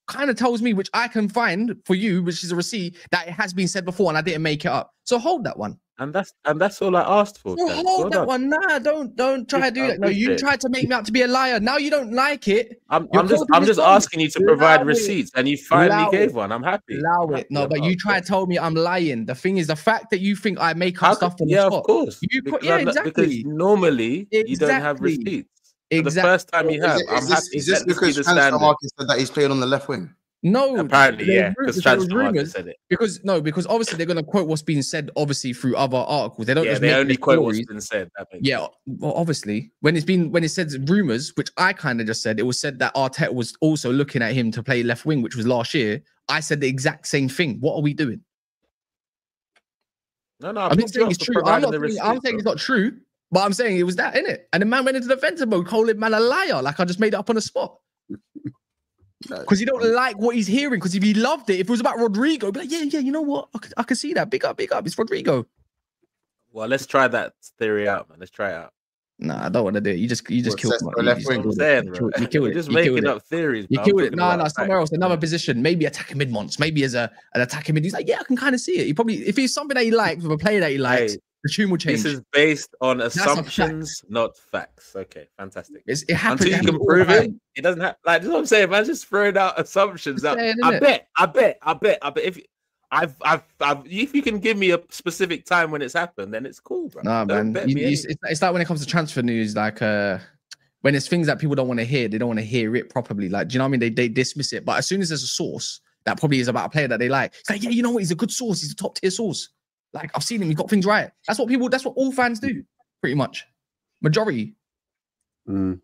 kind of tells me, which I can find for you, which is a receipt, that it has been said before and I didn't make it up. So hold that one. And that's all I asked for. So hold that one. Nah, don't try to do that. No, you tried to make me out to be a liar. Now you don't like it. I'm just asking you to provide receipts, and you finally gave one. I'm happy. Allow it. No, but you try to tell me I'm lying. The thing is, the fact that you think I make up stuff from the top. Of course. Exactly. Because normally you don't have receipts. Exactly. The first time you have, I'm happy. Is this because transfer market said that he's playing on the left wing? No, apparently, yeah, because transfer market said it. Because obviously they're going to quote what's been said, obviously through other articles. They don't. Yeah, they only quote what's been said. Yeah, well, obviously, when it says rumors, which I kind of just said, it was said that Arteta was also looking at him to play left wing, which was last year. I said the exact same thing. What are we doing? No, I'm not saying it's true. I'm saying it's not true, but I'm saying it was that, innit? And the man went into defensive mode, calling man a liar, like I just made it up on the spot. Because he don't like what he's hearing. Because if he loved it, if it was about Rodrygo, he'd be like, yeah, you know what? I can see that. Big up. It's Rodrygo. Well, let's try that theory out, man. Let's try it out. Nah, I don't want to do it. You just killed it. Left wing. You killed it. Just making up theories. You killed it. No, somewhere else, another position. Maybe attacking mid once. Maybe as an attacking mid. He's like, yeah, I can kind of see it. He probably, if he's something that he likes with a player that he likes, the tune will change. This is based on assumptions, not facts. Okay, fantastic. It happens. Until you can prove it, it doesn't happen. Like, that's what I'm saying, man. Just throwing out assumptions. I bet. If you can give me a specific time when it's happened, then it's cool, bro. Nah, man. It's like when it comes to transfer news, like when it's things that people don't want to hear, they don't want to hear it properly. Like, do you know what I mean? They dismiss it. But as soon as there's a source that probably is about a player that they like, it's like, yeah, you know what? He's a good source. He's a top tier source. Like, I've seen him. He got things right. That's what all fans do, pretty much. Majority. And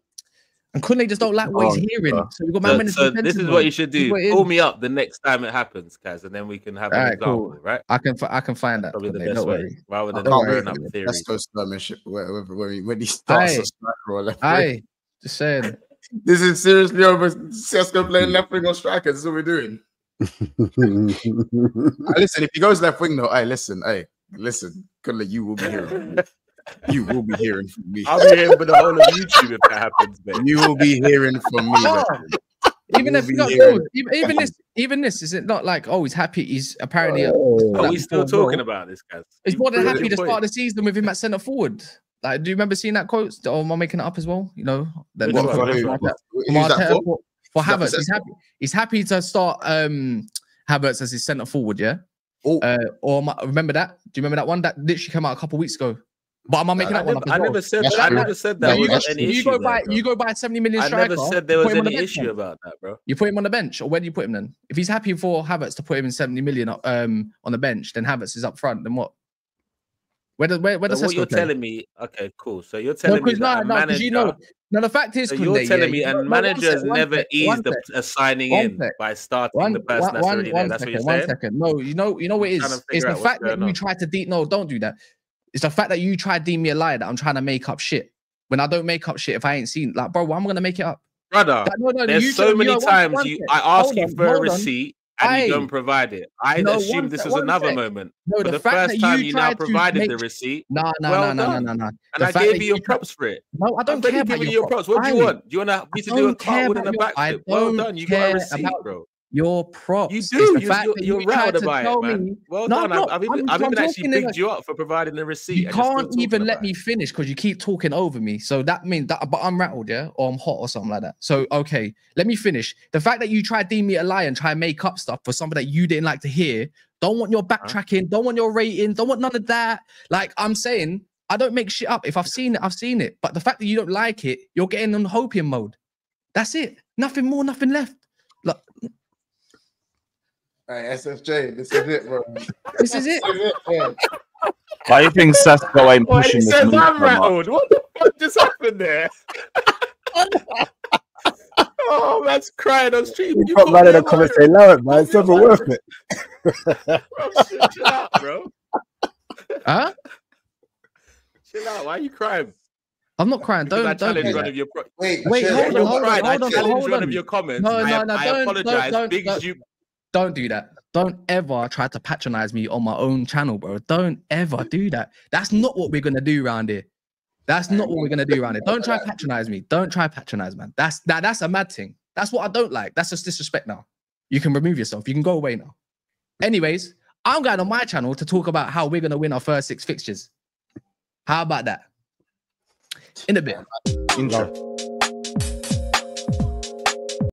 Kunle just don't like what he's hearing. So we've got so this is what you should do. Call me up the next time it happens, Kaz, and then we can have an example, right? I can find that. Probably the best way. Rather than throwing up theories. Let's go skirmish when he starts a striker or left wing. Just saying. This is seriously over Sesko playing left wing or striker. This is what we're doing. Listen, if he goes left wing though, listen, Kunle, you will be hearing. You will be hearing from me. I'll be hearing for the whole of YouTube if that happens, man. You will be hearing from me. even this is it not like he's happy? He's apparently. Are we still talking about this, guys? He's more than Prove happy your to start point. the season with him at centre forward. Like, do you remember seeing that quote? Or am I making it up as well? You know, that Which them one? quotes Which from one? Arteta- Who's from that Arteta for? for Is that for Havertz. He's happy to start Havertz as his centre forward. Yeah. Oh, Remember that? Do you remember that one that literally came out a couple weeks ago? But am I making that one up as I well? never said That's that. I true. never said No, that you, was any you issue. go by there, bro. you go by 70 million I striker. never said there you was put him on any the bench issue then. about that, bro. You put him on the bench, or where do you put him then? If he's happy for Havertz to put him in 70 million on the bench, then Havertz is up front. Then what? Where does So what Sesko you're play? telling me? Okay, cool. So you're telling me that a because you manager. know, the fact is, So you're Kunde, telling me yeah, a manager has never eased a signing one in sec. by starting the person that's already there. That's what you're One saying? second. No, you know what it I'm trying is. to It's figure the out what's fact that going you on. tried to no, don't do that. It's the fact that you tried to deem me a liar that I'm trying to make up shit. When I don't make up shit, if I ain't seen, like, bro, I'm gonna make it up. Brother, No, there's so many times I ask you for a receipt and you don't provide it. I assume this was another moment. No, For the the fact first that time you you now tried to provided make- the receipt. No. And I gave you your props for it. No, I don't I'm care really about giving you your props. What do you want? Do you want me to do a cartwheel and a backflip? Well done. You got a receipt, bro. Your props. You It's do. the fact that You're you tried rattled to about tell it, man. me- Well No, done. I'm not. I've even I'm actually talking in bigged you up for providing the receipt. You and you're still can't even talking let about me it. finish because you keep talking over me. So that means that, but I'm rattled, yeah, or I'm hot or something like that. So okay, let me finish. The fact that you try to deem me a liar and try and make up stuff for something that you didn't like to hear, don't want your backtracking, don't want your rating, don't want none of that. Like I'm saying, I don't make shit up. If I've seen it, I've seen it. But the fact that you don't like it, you're getting on hopium mode. That's it. Nothing more, nothing left. Look, hey, SFJ, this is it, bro. this is it. Yeah. Why do you think Sesko ain't Well, he pushing this says move I'm so much? rattled. What the fuck just happened there? Oh, man's crying on street. You got man in the comments saying, "No, man, it's never worth it." Chill out, bro. Huh? Chill out. Why are you crying? I'm not crying. Because I Don't challenged do one that. of your Wait, Yeah, hold on, you're hold on, crying. hold I on, challenged hold one on. of your comments. No, I don't, apologize. don't. Don't do that. Don't ever try to patronize me on my own channel, bro. Don't ever do that. That's not what we're gonna do around here. That's not what we're gonna do around here. Don't try to patronize me. Don't try to patronize, man. That's a mad thing. That's what I don't like. That's just disrespect now. You can remove yourself. You can go away now. Anyways, I'm going on my channel to talk about how we're gonna win our first 6 fixtures. How about that? In a bit. Intro.